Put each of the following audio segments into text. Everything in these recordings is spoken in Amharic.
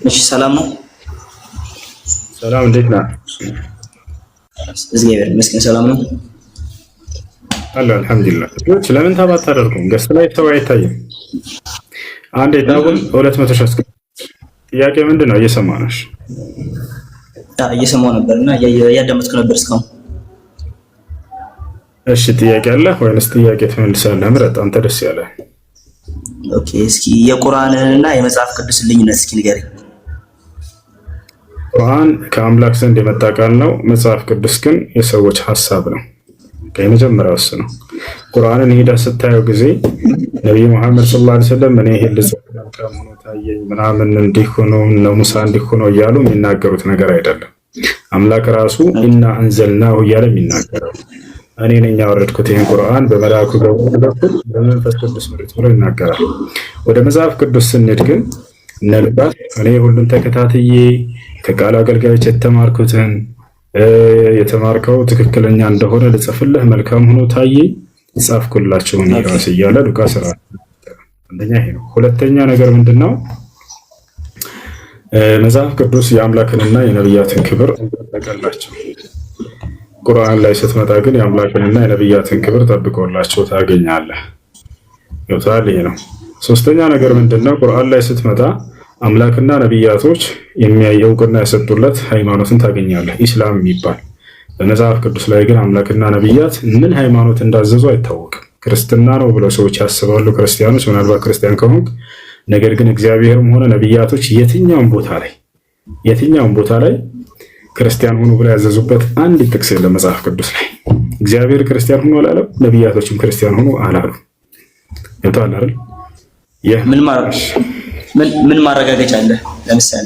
እሺ ሰላም ነው። ሰላም እንዴት ነህ? እግዚአብሔር ይመስገን ሰላም ነው አለ አልሐምዱሊላህ። ለምን ታባት አታደርጉም? ገስት ላይ ሰው አይታይም። አንዴ ዳውን 200 ሺህ አስገባ። ጥያቄ ምንድን ነው? እየሰማህ ነሽ? እየሰማሁ ነበርና እያዳመጥኩ ነበር እስካሁን። እሺ ጥያቄ አለ ወይንስ ጥያቄ ትመልሳለህ? ምረጥ አንተ ደስ ያለህ። ኦኬ እስኪ የቁርአንንና የመጽሐፍ ቅዱስን ልዩነት እስኪ ንገረኝ። ቁርአን ከአምላክ ዘንድ የመጣ ቃል ነው። መጽሐፍ ቅዱስ ግን የሰዎች ሐሳብ ነው። ከመጀመሪያው እሱ ነው። ቁርአንን ሄዳ ስታየው ጊዜ ነብዩ መሐመድ ሰለላሁ ዐለይሂ ወሰለም እኔ ይሄን ልጽፍ ሆኖ ታየኝ ምናምን እንዲሆኑ ነው ሙሳ እንዲሆኑ እያሉ የሚናገሩት ነገር አይደለም። አምላክ ራሱ ኢና አንዘልናሁ እያለ የሚናገረው እኔ ነኝ ያወረድኩት ይሄን ቁርአን በመልአኩ በኩል በመንፈስ ቅዱስ ምሪት ብሎ ይናገራል። ወደ መጽሐፍ ቅዱስ ስንሄድ ግን ነልባት እኔ ሁሉን ተከታትዬ ከቃል አገልጋዮች የተማርኩትን የተማርከው ትክክለኛ እንደሆነ ልጽፍልህ መልካም ሆኖ ታየ ጻፍኩላችሁ ነው ራስ እያለ ሉቃስ ራ አንደኛ ይሄ ነው። ሁለተኛ ነገር ምንድነው? መጽሐፍ ቅዱስ የአምላክንና የነብያትን ክብር ጠበቀላቸው። ቁርአን ላይ ስትመጣ ግን የአምላክንና የነብያትን ክብር ጠብቆላቸው ታገኛለህ። ይወታል ይሄ ነው። ሶስተኛ ነገር ምንድነው? ቁርአን ላይ ስትመጣ አምላክና ነብያቶች የሚያውቁና የሰጡለት ሃይማኖትን ታገኛለህ፣ ኢስላም የሚባል። በመጽሐፍ ቅዱስ ላይ ግን አምላክና ነብያት ምን ሃይማኖት እንዳዘዙ አይታወቅም። ክርስትና ነው ብለው ሰዎች ያስባሉ፣ ክርስቲያኖች ምናልባት ክርስቲያን ከሆንክ። ነገር ግን እግዚአብሔርም ሆነ ነብያቶች የትኛውም ቦታ ላይ ክርስቲያን ሆኑ ብለው ያዘዙበት አንድ ጥቅስ የለም መጽሐፍ ቅዱስ ላይ። እግዚአብሔር ክርስቲያን ሆኖ አላለም፣ ነብያቶችም ክርስቲያን ሆኖ አላሉ። ይወጣል አይደል? ምን ማረጋገጫ አለ? ለምሳሌ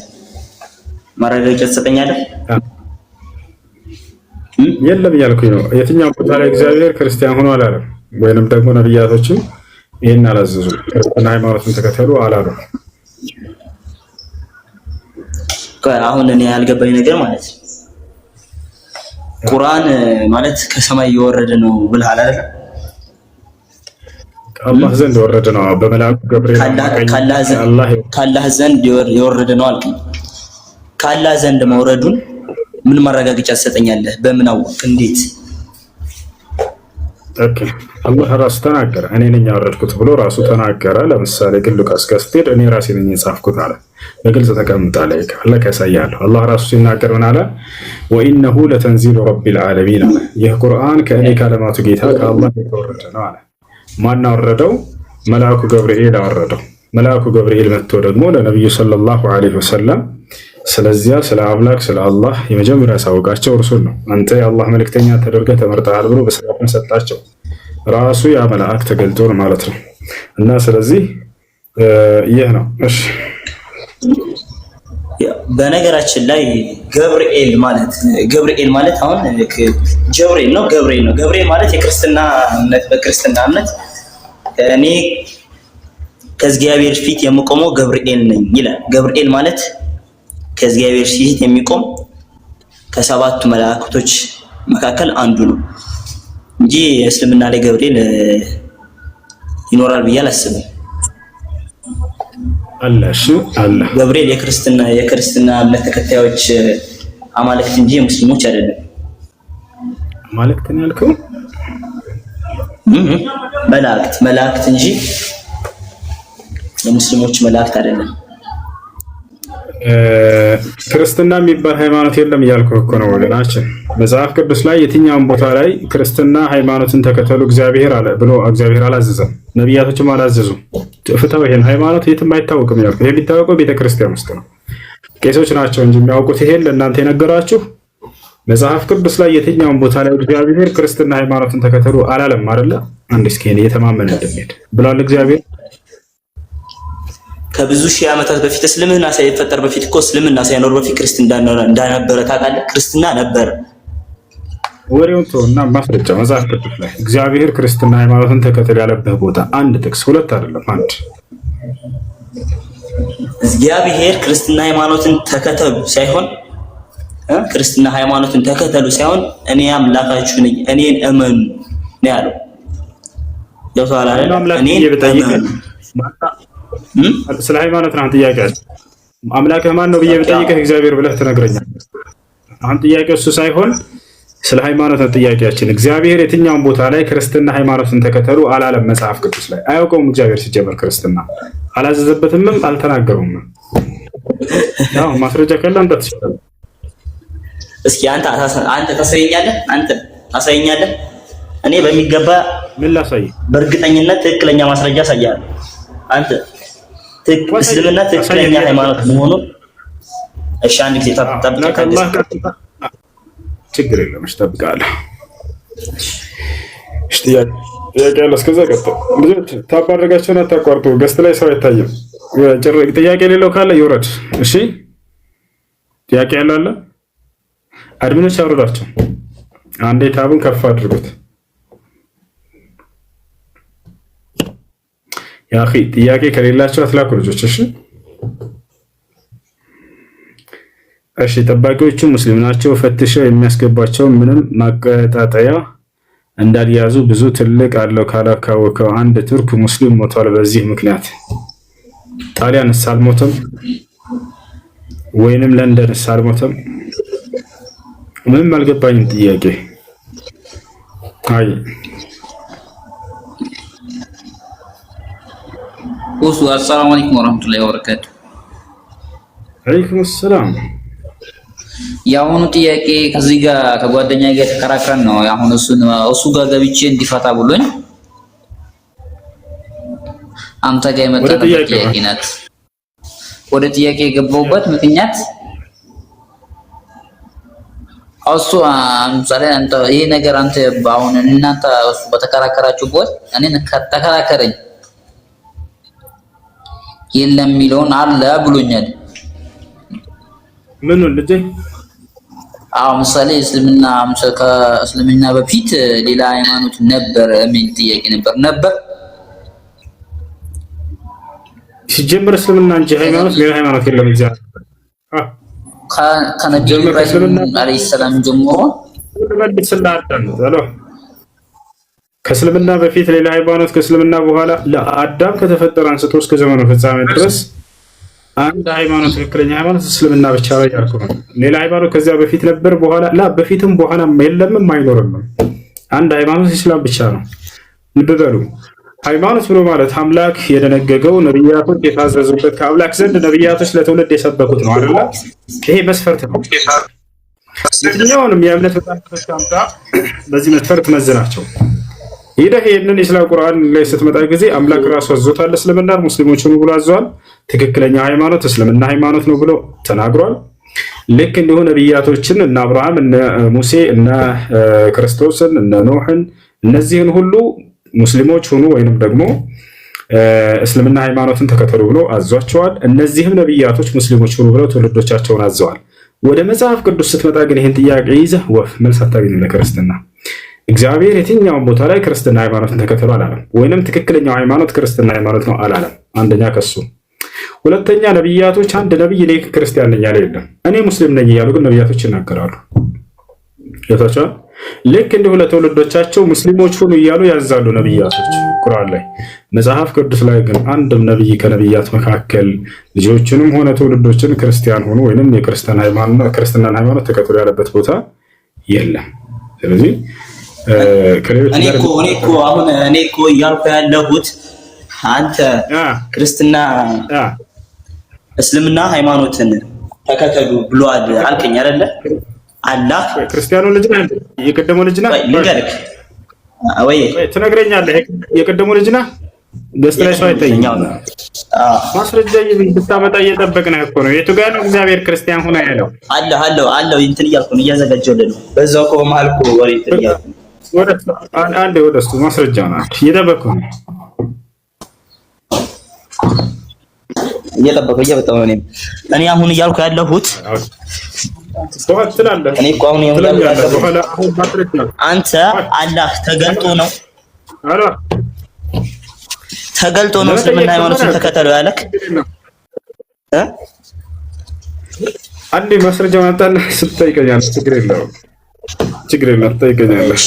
ማረጋገጫ ትሰጠኛለህ? የለም እያልኩኝ ነው። የትኛው ቦታ ላይ እግዚአብሔር ክርስቲያን ሆኖ አላለም፣ ወይንም ደግሞ ነብያቶችም ይሄን አላዘዙ፣ ክርስትና ሃይማኖትን ተከተሉ አላሉ። አሁን እኔ ያልገባኝ ነገር ማለት ቁርአን ማለት ከሰማይ የወረደ ነው ብለሃል አይደል? ከአላህ ዘንድ የወረደ ነው። በመልአኩ ገብርኤል ከአላህ ዘንድ የወረደ ነው አልከኝ። ከአላህ ዘንድ መውረዱን ምን ማረጋገጫ ትሰጠኛለህ? በምን አወቅ? እንዴት? ኦኬ አላህ ራሱ ተናገረ። እኔ ነኝ ያወረድኩት ብሎ ራሱ ተናገረ። ለምሳሌ ግን ሉቃስ ጋር ስትሄድ እኔ ራሴ ነኝ የጻፍኩት አለ። በግልጽ ተቀምጣለ። ካለክ ያሳያለሁ። አላህ ራሱ ሲናገር ምን አለ? ወኢነሁ ለተንዚሉ ረቢል ዓለሚን አለ። ይህ ቁርአን ከእኔ ከዓለማቱ ጌታ ከአላህ የተወረደ ነው አለ። ማን አወረደው? መልአኩ ገብርኤል አወረደው። መልአኩ ገብርኤል መጥቶ ደግሞ ለነብዩ ሰለላሁ ዐለይሂ ወሰለም ስለዚያ ስለ አምላክ ስለ አላህ የመጀመሪያ ያሳወቃቸው እርሱን ነው። አንተ የአላህ መልእክተኛ ተደርገህ ተመርጠሃል ብሎ በስራውን ሰጣቸው። ራሱ ያ መልአክ ተገልጦ ነው ማለት ነው። እና ስለዚህ ይህ ነው። እሺ በነገራችን ላይ ገብርኤል ማለት አሁን ገብርኤል ነው። ገብርኤል ማለት የክርስትና እምነት በክርስትና እምነት እኔ ከእግዚአብሔር ፊት የምቆመው ገብርኤል ነኝ ይላል። ገብርኤል ማለት ከእግዚአብሔር ፊት የሚቆም ከሰባቱ መላእክቶች መካከል አንዱ ነው እንጂ እስልምና ላይ ገብርኤል ይኖራል ብዬ አላስብም። አለ ገብርኤል የክርስትና እምነት ተከታዮች አማልክት እንጂ ሙስሊሞች አይደለም። አማልክት ነው ያልከው? መላእክት እንጂ የሙስሊሞች መላእክት አይደለም። ክርስትና የሚባል ሃይማኖት የለም እያልኩህ እኮ ነው ወገናችን። መጽሐፍ ቅዱስ ላይ የትኛውም ቦታ ላይ ክርስትና ሃይማኖትን ተከተሉ እግዚአብሔር አለ ብሎ እግዚአብሔር አላዘዘም፣ ነቢያቶችም አላዘዙም። ፍታው ይሄን ሃይማኖት የትም አይታወቅም ያልኩህ። ይሄ የሚታወቀው ቤተክርስቲያን ውስጥ ነው። ቄሶች ናቸው እንጂ የሚያውቁት ይሄን ለእናንተ የነገራችሁ። መጽሐፍ ቅዱስ ላይ የትኛውም ቦታ ላይ እግዚአብሔር ክርስትና ሃይማኖትን ተከተሉ አላለም አይደለ? አንድ እስኪ እየተማመነ እንደሚሄድ ብሏል እግዚአብሔር። ከብዙ ሺህ ዓመታት በፊት እስልምና ሳይፈጠር በፊት እኮ እስልምና ሳይኖር በፊት ክርስትና እንዳነበረ ታውቃለህ? ክርስትና ነበር። ወሬውን ተውና ማስረጃ መጽሐፍ ቅዱስ ላይ እግዚአብሔር ክርስትና ሃይማኖትን ተከተል ያለበት ቦታ አንድ ጥቅስ፣ ሁለት አይደለም አንድ። እግዚአብሔር ክርስትና ሃይማኖትን ተከተሉ ሳይሆን ክርስትና ሃይማኖትን ተከተሉ ሳይሆን እኔ አምላካችሁ ነኝ እኔን እመኑ ነው ያለው። ያው ተዋላለ እኔን ስለ ሃይማኖት ነው ጥያቄ። አምላክህ ማን ነው ብዬ ብጠይቅህ እግዚአብሔር ብለህ ትነግረኛለህ። አሁን ጥያቄው እሱ ሳይሆን ስለ ሃይማኖት ነው ጥያቄያችን። እግዚአብሔር የትኛውን ቦታ ላይ ክርስትና ሃይማኖትን ተከተሉ አላለም። መጽሐፍ ቅዱስ ላይ አያውቀውም። እግዚአብሔር ሲጀመር ክርስትና አላዘዘበትምም፣ አልተናገሩም። ያው ማስረጃ ካለ አንተ ትችላለህ። እስኪ አንተ ታሳየኛለህ። እኔ በሚገባ ምን ላሳይ? በእርግጠኝነት ትክክለኛ ማስረጃ አሳያለሁ። አንተ እስልምና ትክክለኛ ሃይማኖት መሆኑን እሺ፣ አንድ ጊዜ ጠብቀህ ችግር የለም። እሺ እጠብቅሃለሁ። እሺ ጥያቄ ያለ እስከዛ ቀጥታ ልጆች ታባረጋቸውን አታቋርጡ። ገስት ላይ ሰው አይታይም። ጥያቄ የሌለው ካለ ይውረድ። እሺ ጥያቄ ያለው አለ? አድሚኖች አውርዳቸው። አንዴ ታቡን ከፍ አድርጉት። ያ አኺ ጥያቄ ከሌላቸው አትላኩ ልጆች። እሺ ጠባቂዎቹ ሙስሊም ናቸው። ፈትሸው የሚያስገባቸው ምንም ማቀጣጠያ እንዳልያዙ ብዙ ትልቅ አለው ካላካወቀው አንድ ቱርክ ሙስሊም ሞቷል በዚህ ምክንያት። ጣሊያንስ አልሞተም? ወይንም ለንደንስ አልሞተም? ምንም አልገባኝም ጥያቄ። አይ አሰላሙ አለይኩም ወራህመቱላሂ ወበረካቱ። አለይኩም ሰላም። የአሁኑ ጥያቄ ከዚህ ጋር ከጓደኛ ጋር ተከራክረን ነው። አሁን እሱ ጋር ገብቼ እንዲፈታ ብሎኝ አንተ ጋር የመጣው ጥያቄ ናት። ወደ ጥያቄ የገባሁበት ምክንያት እሱ አምሳሌ አንተ ይሄ ነገር አንተ አሁን እናንተ እሱ በተከራከራችሁበት እኔን ተከራከረኝ የለም የሚለውን አለ ብሎኛል። ምን ልጅ? ምሳሌ ከእስልምና በፊት ሌላ ሃይማኖት ነበር የሚል ጥያቄ ነበር ሲጀምር እስልምና እንጂ ሃይማኖት ሌላ ሃይማኖት የለም። እግዚአብሔር ከነቢዩ ኢብራሂም አለይሂ ሰላም ጀምሮ ከእስልምና በፊት ሌላ ሃይማኖት፣ ከእስልምና በኋላ ለአዳም ከተፈጠረ አንስቶ እስከ ዘመኑ ፍጻሜ ድረስ አንድ ሃይማኖት፣ ትክክለኛ ሃይማኖት እስልምና ብቻ ላይ ያልኩ ነው። ሌላ ሃይማኖት ከዚያ በፊት ነበር፣ በኋላ በፊትም በኋላም የለምም አይኖርም። አንድ ሃይማኖት እስላም ብቻ ነው። ልብ በሉ። ሃይማኖት ብሎ ማለት አምላክ የደነገገው ነብያቶች የታዘዙበት ከአምላክ ዘንድ ነብያቶች ለትውልድ የሰበኩት ነው አይደል? ይሄ መስፈርት ነው። የትኛውንም የእምነት መጽሐፍቶች አምጣ በዚህ መስፈርት መዝናቸው። ይህንን የእስላም ቁርአን ላይ ስትመጣ ጊዜ አምላክ ራሱ አዞታል። እስልምና ሙስሊሞችን ብሎ አዘዋል። ትክክለኛ ሃይማኖት እስልምና ሃይማኖት ነው ብሎ ተናግሯል። ልክ እንዲሁ ነብያቶችን እነ አብርሃም፣ እነ ሙሴ፣ እነ ክርስቶስን፣ እነ ኖህን እነዚህን ሁሉ ሙስሊሞች ሆኑ ወይንም ደግሞ እስልምና ሃይማኖትን ተከተሉ ብሎ አዟቸዋል። እነዚህም ነብያቶች ሙስሊሞች ሆኑ ብለው ትውልዶቻቸውን አዘዋል። ወደ መጽሐፍ ቅዱስ ስትመጣ ግን ይህን ጥያቄ ይዘህ ወፍ መልስ አታገኝም ለክርስትና። እግዚአብሔር የትኛውን ቦታ ላይ ክርስትና ሃይማኖትን ተከተሉ አላለም፣ ወይንም ትክክለኛው ሃይማኖት ክርስትና ሃይማኖት ነው አላለም። አንደኛ ከሱ። ሁለተኛ ነብያቶች አንድ ነብይ እኔ ክርስቲያን ነኝ ያለ የለም። እኔ ሙስሊም ነኝ እያሉ ግን ነብያቶች ይናገራሉ። ይታቻል። ልክ እንዲሁ ለትውልዶቻቸው ሙስሊሞች ሁኑ እያሉ ያዛሉ ነብያቶች ቁርአን ላይ። መጽሐፍ ቅዱስ ላይ ግን አንድም ነብይ ከነብያት መካከል ልጆችንም ሆነ ትውልዶችን ክርስቲያን ሆኑ ወይንም የክርስትናን ሃይማኖት ተከተሉ ያለበት ቦታ የለም። ስለዚህ እኔ እኮ እያልኩ ያለሁት አንተ ክርስትና እስልምና ሃይማኖትን ተከተሉ ብሏል አልከኝ አይደለ? አላህ ክርስቲያኑ ልጅ ነህ? የቀደመው ልጅ ነህ? ልንገርህ ወይ ትነግረኛለህ? የቀደመው ልጅ ነህ? ገስት ላይ ሰው አይተኛው ማስረጃ ብታመጣ እየጠበቅንህ እኮ ነው። የቱ ጋር ነው እግዚአብሔር ክርስቲያን ሆነ ያለው? አለው እንትን እያልኩ ነው፣ እያዘጋጀሁልህ ነው። በዛው እኮ መሀል እኮ ወሬ እንትን እያልኩ ነው። አንዴ ወደ እሱ ማስረጃ ነው እየጠበቅኩ ነው። እየመጣሁ ነው። እኔ አሁን እያልኩ ያለሁት እኔ እኮ አሁን አንተ አላህ ተገልጦ ነው እስልምና ሃይማኖትን ተከተሉ ያለክ አንዴ ማስረጃ ማምጣልህ ስትጠይቀኛለህ። ችግር የለውም ትጠይቀኛለህ።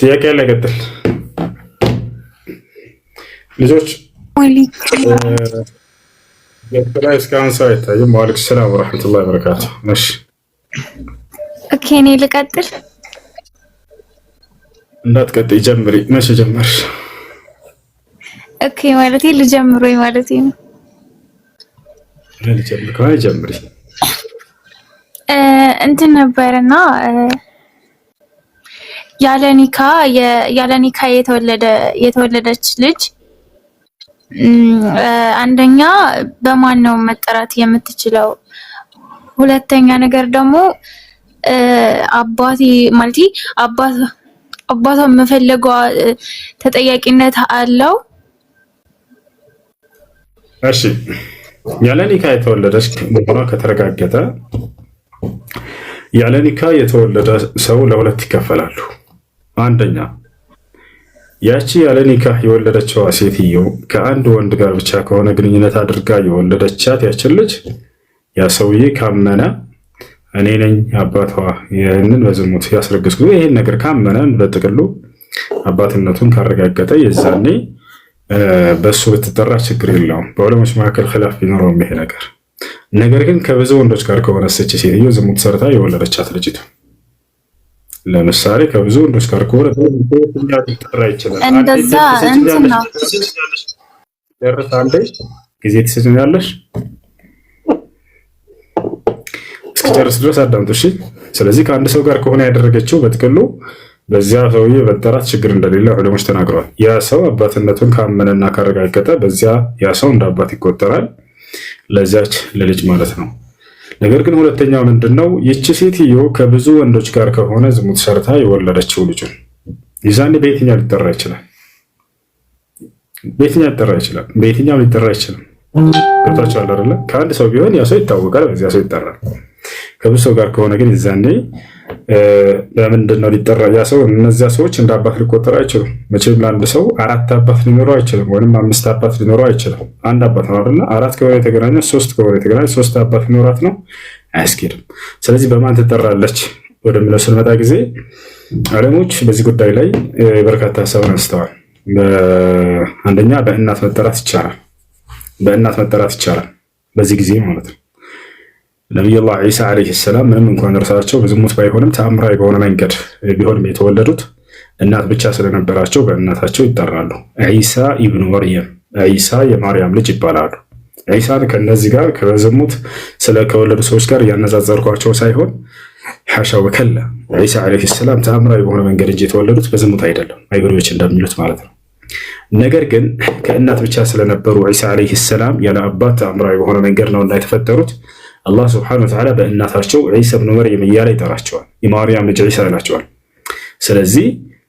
ጥያቄ ያለ ቀጥል ልጆች ላይ እስካሁን ሰው አይታይም። ወአለይኩም ሰላም ወራህመቱላሂ ወበረካቱ። እሺ ኦኬ እኔ ልቀጥል። እንዳትቀጥይ ጀምሪ። መቼ ጀመርሽ? ኦኬ ማለቴ ልጀምር ወይ ማለቴ ነው። ልጀምር ከሆነ ጀምሪ። እንትን ነበርና ያለ ኒካ የተወለደች ልጅ አንደኛ በማን ነው መጠራት የምትችለው? ሁለተኛ ነገር ደግሞ አባቴ ማለት አባቷ መፈለጓ ተጠያቂነት አለው? እሺ ያለ ኒካ የተወለደች መሆኗ ከተረጋገጠ ያለ ኒካ የተወለደ ሰው ለሁለት ይከፈላሉ። አንደኛ ያቺ ያለ ኒካህ የወለደችዋ ሴትዮ ከአንድ ወንድ ጋር ብቻ ከሆነ ግንኙነት አድርጋ የወለደቻት ያችን ልጅ ያ ሰውዬ ካመነ እኔ ነኝ አባቷ ይህንን በዝሙት ያስረግዝኩ ይሄን ነገር ካመነ በጥቅሉ አባትነቱን ካረጋገጠ የዛኔ በሱ ብትጠራ ችግር የለውም። በዑለሞች መካከል ኺላፍ ቢኖረውም ይሄ ነገር ግን ከብዙ ወንዶች ጋር ከሆነ ሰች ሴትዮ ዝሙት ሰርታ የወለደቻት ልጅቱ ለምሳሌ ከብዙ ወንዶች ጋር ከሆነ ሊጠራ ይችላል። እንደዛ እንትን ነው። አንዴ ጊዜ ትሰጪኛለሽ እስኪጨርስ ድረስ አዳምጡ። እሺ ስለዚህ ከአንድ ሰው ጋር ከሆነ ያደረገችው በጥቅሉ በዚያ ሰውዬ በጠራት ችግር እንደሌለ ዑለሞች ተናግረዋል። ያ ሰው አባትነቱን ካመነና ካረጋገጠ በዚያ ያ ሰው እንደ አባት ይቆጠራል ለዛች ለልጅ ማለት ነው። ነገር ግን ሁለተኛው ምንድነው? ይቺ ሴትዮ ከብዙ ወንዶች ጋር ከሆነ ዝሙት ሰርታ የወለደችው ልጅ ይዛኔ በየትኛው ሊጠራ ይችላል? በየትኛው ሊጠራ ይችላል? ገብታችኋል አይደለ? ከአንድ ሰው ቢሆን ያ ሰው ይታወቃል፣ በዚያ ሰው ይጠራል። ከብዙ ሰው ጋር ከሆነ ግን ይዛኔ በምንድነው ሊጠራ? ያ ሰው እነዚያ ሰዎች እንደ አባት ሊቆጠሩ አይችሉም። መቼም ለአንድ ሰው አራት አባት ሊኖረው አይችልም፣ ወይም አምስት አባት ሊኖረው አይችልም። አንድ አባት ነው አይደለ? አራት ከሆነ የተገናኘ ሶስት ከሆነ የተገናኘ ሶስት አባት ሊኖራት ነው፣ አያስኬድም። ስለዚህ በማን ትጠራለች ወደሚለው ስንመጣ ጊዜ ዓለሞች በዚህ ጉዳይ ላይ በርካታ ሀሳብን አንስተዋል። አንደኛ በእናት መጠራት ይቻላል፣ በዚህ ጊዜ ማለት ነው። ነቢዩላህ ዒሳ ዓለይሂ ሰላም ምንም እንኳን እርሳቸው በዝሙት ባይሆንም ተአምራዊ በሆነ መንገድ ቢሆንም የተወለዱት እናት ብቻ ስለነበራቸው በእናታቸው ይጠራሉ። ዒሳ ኢብኑ መርየም፣ ዒሳ የማርያም ልጅ ይባላሉ። ዒሳን ከነዚህ ጋር ከዝሙት ከወለዱ ሰዎች ጋር እያነጻጸርኳቸው ሳይሆን ሐሻ ወከላ ዒሳ ዓለይሂ ሰላም ተአምራዊ በሆነ መንገድ እንጂ የተወለዱት በዝሙት አይደለም፣ አይሁዶች እንደሚሉት ማለት ነው። ነገር ግን ከእናት ብቻ ስለነበሩ ዒሳ ዓለይሂ ሰላም ያለ አባት ተአምራዊ በሆነ መንገድ ነው እና የተፈጠሩት። አላህ ስብሐነሁ ወተዓላ በእናታቸው ዒሳ ብኑ መርየም እያለ ይጠራቸዋል። የማርያም ልጅ ዒሳ ይላቸዋል። ስለዚህ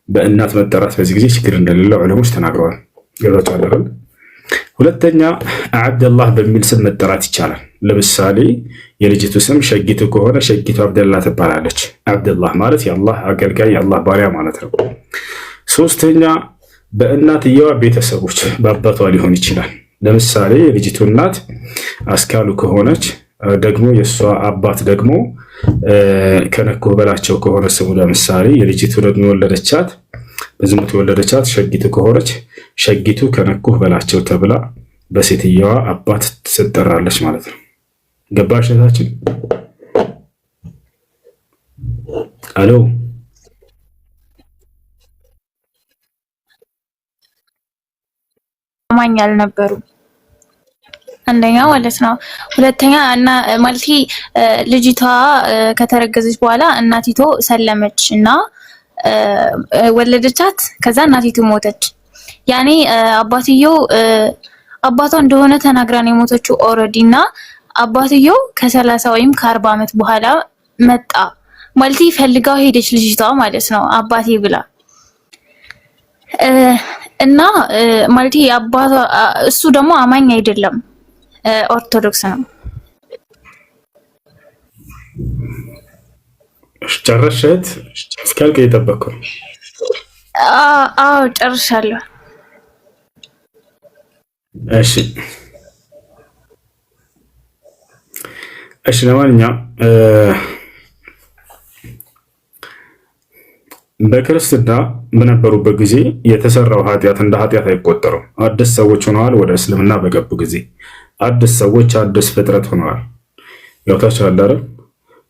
በእናት መጠራት በዚህ ጊዜ ችግር እንደሌለ ዑለሞች ተናግረዋል። ገብቷችኋል አይደል? ሁለተኛ አብደላህ በሚል ስም መጠራት ይቻላል። ለምሳሌ የልጅቱ ስም ሸጊቱ ከሆነ ሸጊቱ አብደላ ትባላለች። አብደላህ ማለት የአላህ አገልጋይ የአላህ ባሪያ ማለት ነው። ሶስተኛ በእናትየዋ ቤተሰቦች በአባቷ ሊሆን ይችላል። ለምሳሌ የልጅቱ እናት አስካሉ ከሆነች ደግሞ የእሷ አባት ደግሞ ከነኩህ በላቸው ከሆነ ስሙ ለምሳሌ የልጅቱ ደግሞ የወለደቻት በዝሙት የወለደቻት ሸጊቱ ከሆነች ሸጊቱ ከነኩህ በላቸው ተብላ በሴትየዋ አባት ትጠራለች ማለት ነው። ገባሽ እህታችን? አሎ አማኝ አልነበሩም። አንደኛ ማለት ነው። ሁለተኛ እና ማለት ልጅቷ ከተረገዘች በኋላ እናቲቱ ሰለመች እና ወለደቻት። ከዛ እናቲቱ ሞተች። ያኔ አባትየው አባቷ እንደሆነ ተናግራ ነው የሞተችው ኦልሬዲ። እና አባትየው ከ30 ወይም ከ40 ዓመት በኋላ መጣ ማለት ፈልጋው ሄደች ልጅቷ ማለት ነው አባቴ ብላ እና ማለት አባቷ እሱ ደግሞ አማኝ አይደለም ኦርቶዶክስ ነው። ጨረሻት? እስካልከ እየጠበቅኩ ነው። አዎ ጨርሻለሁ። እሺ ለማንኛውም በክርስትና በነበሩበት ጊዜ የተሰራው ኃጢአት እንደ ኃጢአት አይቆጠሩም። አዲስ ሰዎች ሆነዋል። ወደ እስልምና በገቡ ጊዜ አዲስ ሰዎች አዲስ ፍጥረት ሆነዋል። ገብታችኋል አይደል?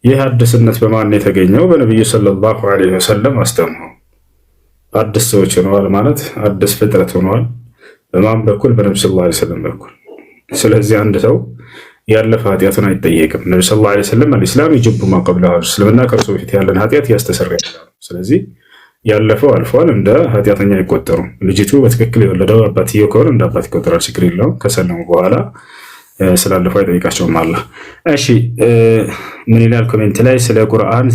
ይህ አዲስነት በማን የተገኘው? በነብዩ ሰለላሁ ዐለይሂ ወሰለም አስተምሮ አዲስ ሰዎች ሆነዋል ማለት አዲስ ፍጥረት ሆነዋል። በማን በኩል? በነብዩ ሰለላሁ ዐለይሂ ወሰለም በኩል። ስለዚህ አንድ ሰው ያለፈ ኃጢአቱን አይጠየቅም። ነብዩ ሰለላሁ ዐለይሂ ወሰለም አልኢስላም ይጅቡ ማ ቀብለሁ፣ እስልምና ከእርሱ በፊት ያለን ኃጢአት ያስተሰርያል። ስለዚህ ያለፈው አልፏል፣ እንደ ኃጢአተኛ አይቆጠሩም። ልጅቱ በትክክል የወለደው አባትየው ከሆነ እንደ አባት ይቆጠራል፣ ችግር የለውም። ከሰለሙ በኋላ ስላለፈው አይጠይቃቸውም አላህ። እሺ ምን ይላል ኮሜንት ላይ? ስለ ቁርአን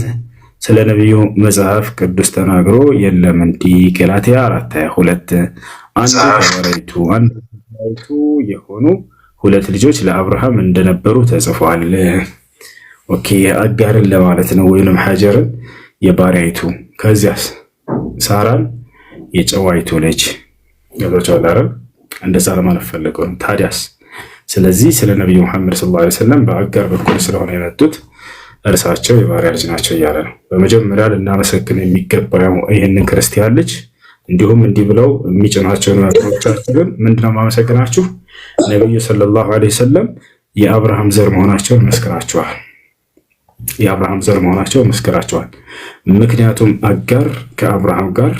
ስለ ነብዩ መጽሐፍ ቅዱስ ተናግሮ የለም እንዲህ ገላትያ 4:22 አንዱ ተወራይቱ የሆኑ ሁለት ልጆች ለአብርሃም እንደነበሩ ተጽፏል። ኦኬ አጋርን ለማለት ነው፣ ወይንም ሀጀርን የባሪያይቱ፣ ከዚያስ ሳራን የጨዋይቱ ልጅ ገብቶቻል። እንደዛ ለማለት ፈልገው ነው። ታዲያስ ስለዚህ ስለ ነብዩ መሐመድ ሰለላሁ ዐለይሂ ወሰለም በአጋር በኩል ስለሆነ የመጡት እርሳቸው የባሪያ ልጅ ናቸው እያለ ነው። በመጀመሪያ ልናመሰግን የሚገባው ይህንን ክርስቲያን ልጅ እንዲሁም እንዲህ ብለው የሚጭናቸውን ያቶቻችሁን ምንድነው ማመሰግናችሁ? ነብዩ ሰለላሁ ዐለይሂ ወሰለም የአብርሃም ዘር መሆናቸውን መስክራቸዋል። የአብርሃም ዘር መሆናቸውን መስክራቸዋል። ምክንያቱም አጋር ከአብርሃም ጋር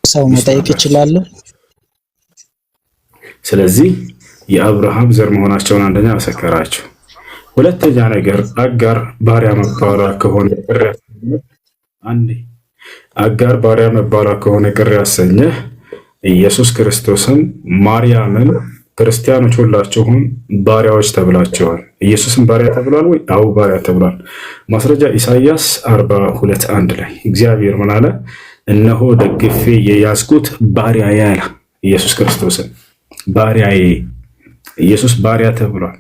ሰው መጠየቅ ይችላል። ስለዚህ የአብርሃም ዘር መሆናቸውን አንደኛ መሰከራቸው። ሁለተኛ ነገር አጋር ባሪያ መባሏ ከሆነ አጋር ባሪያ መባሏ ከሆነ ቅር ያሰኘህ ኢየሱስ ክርስቶስን ማርያምን ክርስቲያኖች ሁላችሁም ባሪያዎች ተብላችኋል። ኢየሱስም ባሪያ ተብሏል ወይ? አዎ ባሪያ ተብሏል። ማስረጃ ኢሳይያስ 42:1 ላይ እግዚአብሔር ምን አለ? እነሆ ደግፌ የያዝኩት ባሪያዬ አለ። ኢየሱስ ክርስቶስን ባሪያዬ። ኢየሱስ ባሪያ ተብሏል።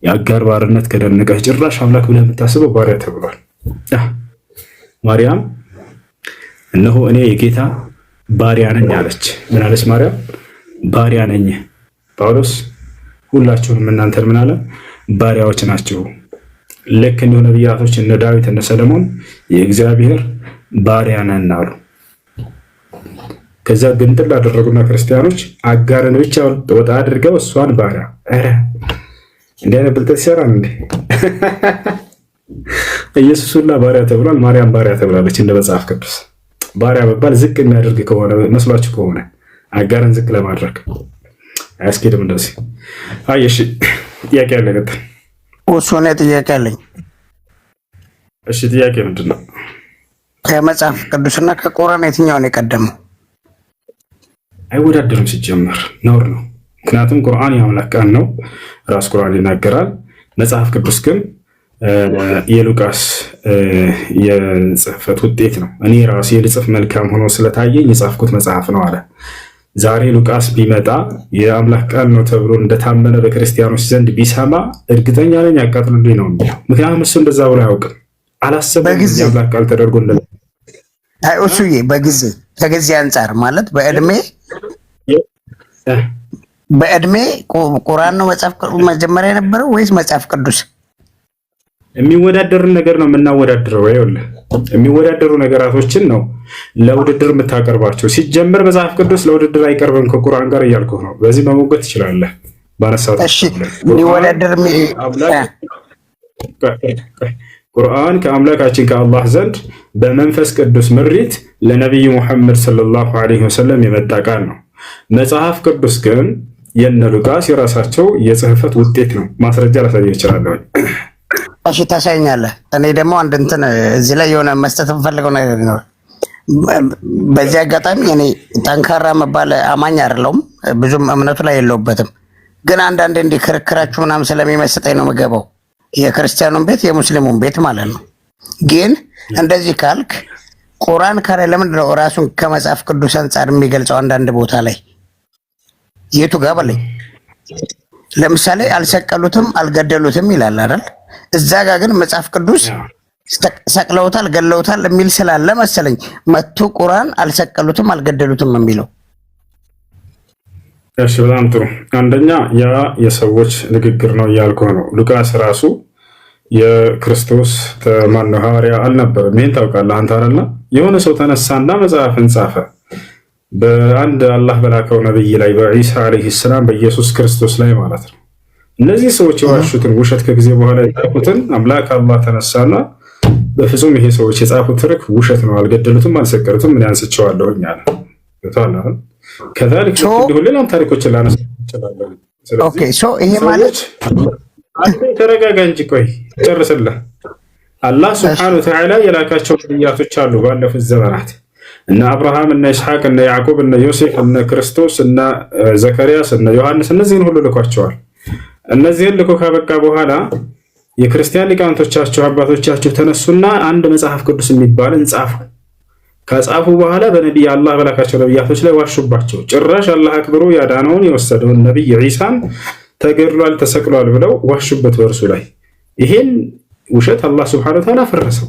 የአጋር ባርነት ከደነቀህ ጭራሽ አምላክ ብለህ የምታስበው ባሪያ ተብሏል። ማርያም እነሆ እኔ የጌታ ባሪያ ነኝ አለች። ምን አለች ማርያም? ባሪያ ነኝ። ጳውሎስ ሁላችሁም እናንተን ምን አለ? ባሪያዎች ናችሁ። ልክ እንዲሁ ነቢያቶች እነ ዳዊት እነ ሰለሞን የእግዚአብሔር ባሪያ ነን አሉ። ከዛ ግንጥል አደረጉና ክርስቲያኖች አጋርን ብቻ ወጣ አድርገው እሷን ባሪያ። ኧረ እንዲህ አይነት ብልጠት ይሰራል እንዴ? ኢየሱስ ሁላ ባሪያ ተብሏል። ማርያም ባሪያ ተብላለች። እንደ መጽሐፍ ቅዱስ ባሪያ መባል ዝቅ የሚያደርግ ከሆነ መስሏችሁ ከሆነ አጋርን ዝቅ ለማድረግ አያስኬድም እንደዚህ። አይ እሺ ጥያቄ አለ ቀጥል። ወሶኔ ጥያቄ አለኝ። እሺ ጥያቄ ምንድን ነው? ከመጽሐፍ ቅዱስና ከቁርአን የትኛውን የቀደመው? አይወዳደርም። ሲጀመር ነውር ነው። ምክንያቱም ቁርአን የአምላክ ቃል ነው፣ ራስ ቁርአን ይናገራል። መጽሐፍ ቅዱስ ግን የሉቃስ የጽህፈት ውጤት ነው። እኔ ራሴ ልጽፍ መልካም ሆኖ ስለታየኝ የጻፍኩት መጽሐፍ ነው አለ። ዛሬ ሉቃስ ቢመጣ የአምላክ ቃል ነው ተብሎ እንደታመነ በክርስቲያኖች ዘንድ ቢሰማ እርግጠኛ ነኝ ያቃጥሉልኝ ነው የሚለው። ምክንያቱም እሱ እንደዛ ብሎ አያውቅም፣ አላሰበም። የአምላክ ቃል ተደርጎ እሱዬ በጊዜ ከጊዜ አንጻር ማለት በእድሜ ቁርአን ነው መጽሐፍ መጀመሪያ የነበረው ወይስ መጽሐፍ ቅዱስ? የሚወዳደርን ነገር ነው የምናወዳድረው። ይኸውልህ የሚወዳደሩ ነገራቶችን ነው ለውድድር የምታቀርባቸው። ሲጀምር መጽሐፍ ቅዱስ ለውድድር አይቀርብም ከቁርአን ጋር እያልኩህ ነው። በዚህ መሞገት ትችላለህ። ባነሳው ቁርአን ከአምላካችን ከአላህ ዘንድ በመንፈስ ቅዱስ ምሪት ለነቢዩ ሙሐመድ ሰለላሁ ዐለይሂ ወሰለም የመጣ ቃል ነው። መጽሐፍ ቅዱስ ግን የነ ሉቃስ የራሳቸው የጽህፈት ውጤት ነው። ማስረጃ ላሳየህ እችላለሁ። እሺ ታሳይኛለህ። እኔ ደግሞ አንድ እንትን እዚህ ላይ የሆነ መስጠት የምፈልገው ነገር ነው። በዚህ አጋጣሚ እኔ ጠንካራ መባል አማኝ አይደለሁም፣ ብዙም እምነቱ ላይ የለውበትም። ግን አንዳንዴ እንዲህ ክርክራችሁ ምናምን ስለሚመስጠኝ ነው የምገባው፣ የክርስቲያኑን ቤት የሙስሊሙን ቤት ማለት ነው። ግን እንደዚህ ካልክ ቁርአን ካለ ለምንድን ነው ራሱን ከመጽሐፍ ቅዱስ አንጻር የሚገልጸው? አንዳንድ ቦታ ላይ የቱ ጋር በለኝ። ለምሳሌ አልሰቀሉትም አልገደሉትም ይላል አይደል? እዛ ጋር ግን መጽሐፍ ቅዱስ ሰቅለውታል ገለውታል የሚል ስላለ መሰለኝ መጥቶ ቁርአን አልሰቀሉትም አልገደሉትም የሚለው። እሺ በጣም ጥሩ። አንደኛ ያ የሰዎች ንግግር ነው እያልኩህ ነው። ሉቃስ ራሱ የክርስቶስ ማነው ሐዋርያ አልነበረም። ይሄን ታውቃለህ አንተ አይደለ? የሆነ ሰው ተነሳና መጽሐፍን ጻፈ በአንድ አላህ በላከው ነብይ ላይ በኢሳ አለይሂ ሰላም በኢየሱስ ክርስቶስ ላይ ማለት ነው። እነዚህ ሰዎች የዋሹትን ውሸት ከጊዜ በኋላ የጻፉትን አምላክ አላህ ተነሳና በፍጹም ይሄ ሰዎች የጻፉት ትርክ ውሸት ነው፣ አልገደሉትም፣ አልሰቀሉትም፣ ምን ያንስቸዋለሁኝ አለ። ታላህ ከዛልክ ሁሉ ሌላም ታሪኮችን ላነሳ ይችላል። ኦኬ ሶ ይሄ ማለት አንተ ተረጋጋ እንጂ ቆይ ጨርስልህ። አላህ ሱብሓነሁ ወተዓላ የላካቸው ነቢያቶች አሉ ባለፉት ዘመናት እነ አብርሃም እነ ኢስሐቅ እነ ያዕቆብ እነ ዮሴፍ እነ ክርስቶስ እነ ዘከርያስ እነ ዮሐንስ እነዚህን ሁሉ ልኳቸዋል። እነዚህን ልኮ ካበቃ በኋላ የክርስቲያን ሊቃውንቶቻቸው አባቶቻቸው ተነሱና አንድ መጽሐፍ ቅዱስ የሚባልን ጻፉ። ከጻፉ በኋላ በነቢይ አላህ በላካቸው ነቢያቶች ላይ ዋሹባቸው። ጭራሽ አላህ አክብሮ ያዳነውን የወሰደውን ነቢይ ዒሳን ተገድሏል ተሰቅሏል ብለው ዋሹበት በእርሱ ላይ። ይሄን ውሸት አላህ ሱብሓነሁ ወተዓላ ፈረሰው።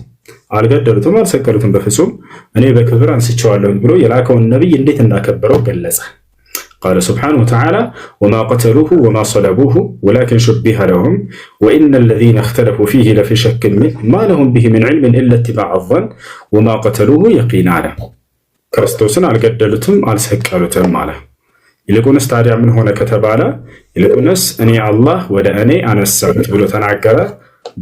አልገደሉትም፣ አልሰቀሉትም፣ በፍጹም እኔ በክብር አንስቼዋለሁ ብሎ የላከውን ነቢይ እንዴት እንዳከበረው ገለጸ። ቃለ ሱብሓነሁ ወተዓላ ወማ ቀተሉሁ ወማ ሰለቡሁ ወላኪን ሹቢሀ ለሁም ወኢነ አለዚነ እኽተለፉ ፊህ ለፊ ሸክን ሚንሁ ማ ለሁም ቢሂ ሚን ዒልሚን ኢላ ኢትባዐ ظን ወማ ቀተሉሁ የቂና አለ። ክርስቶስን አልገደሉትም፣ አልሰቀሉትም አለ። ይልቁንስ ታዲያ ምን ሆነ ከተባለ ይልቁንስ እኔ አላህ ወደ እኔ አነሳሁት ብሎ ተናገረ።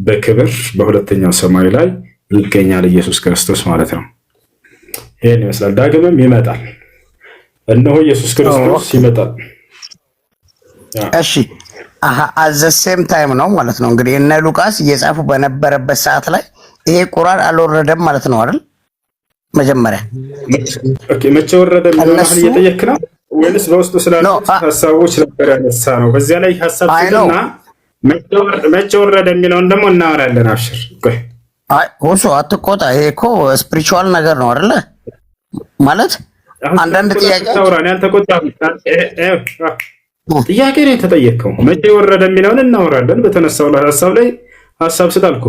በክብር በሁለተኛው ሰማይ ላይ ይገኛል ኢየሱስ ክርስቶስ ማለት ነው። ይሄን ይመስላል። ዳግምም ይመጣል። እነሆ ኢየሱስ ክርስቶስ ይመጣል። እሺ አዘሴም ታይም ነው ማለት ነው። እንግዲህ እነ ሉቃስ እየጻፉ በነበረበት ሰዓት ላይ ይሄ ቁርአን አልወረደም ማለት ነው አይደል? መጀመሪያ ኦኬ፣ መቼ ወረደ የሚለው እየጠየክ ነው ወይስ በውስጡ ስላሉት ሀሳቦች ነበር ያነሳ ነው? በዚያ ላይ ሀሳብ ሲልና መቼ ወረደ የሚለውን ደግሞ እናወራለን። አብሽር ቆይ ሁሱ አትቆጣ። ይሄ እኮ ስፒሪቹዋል ነገር ነው አይደለ? ማለት አንዳንድ ጥያቄ ጥያቄ ነው የተጠየቀው። መቼ ወረደ የሚለውን እናወራለን። በተነሳው ሀሳብ ላይ ሀሳብ ስጣልኩ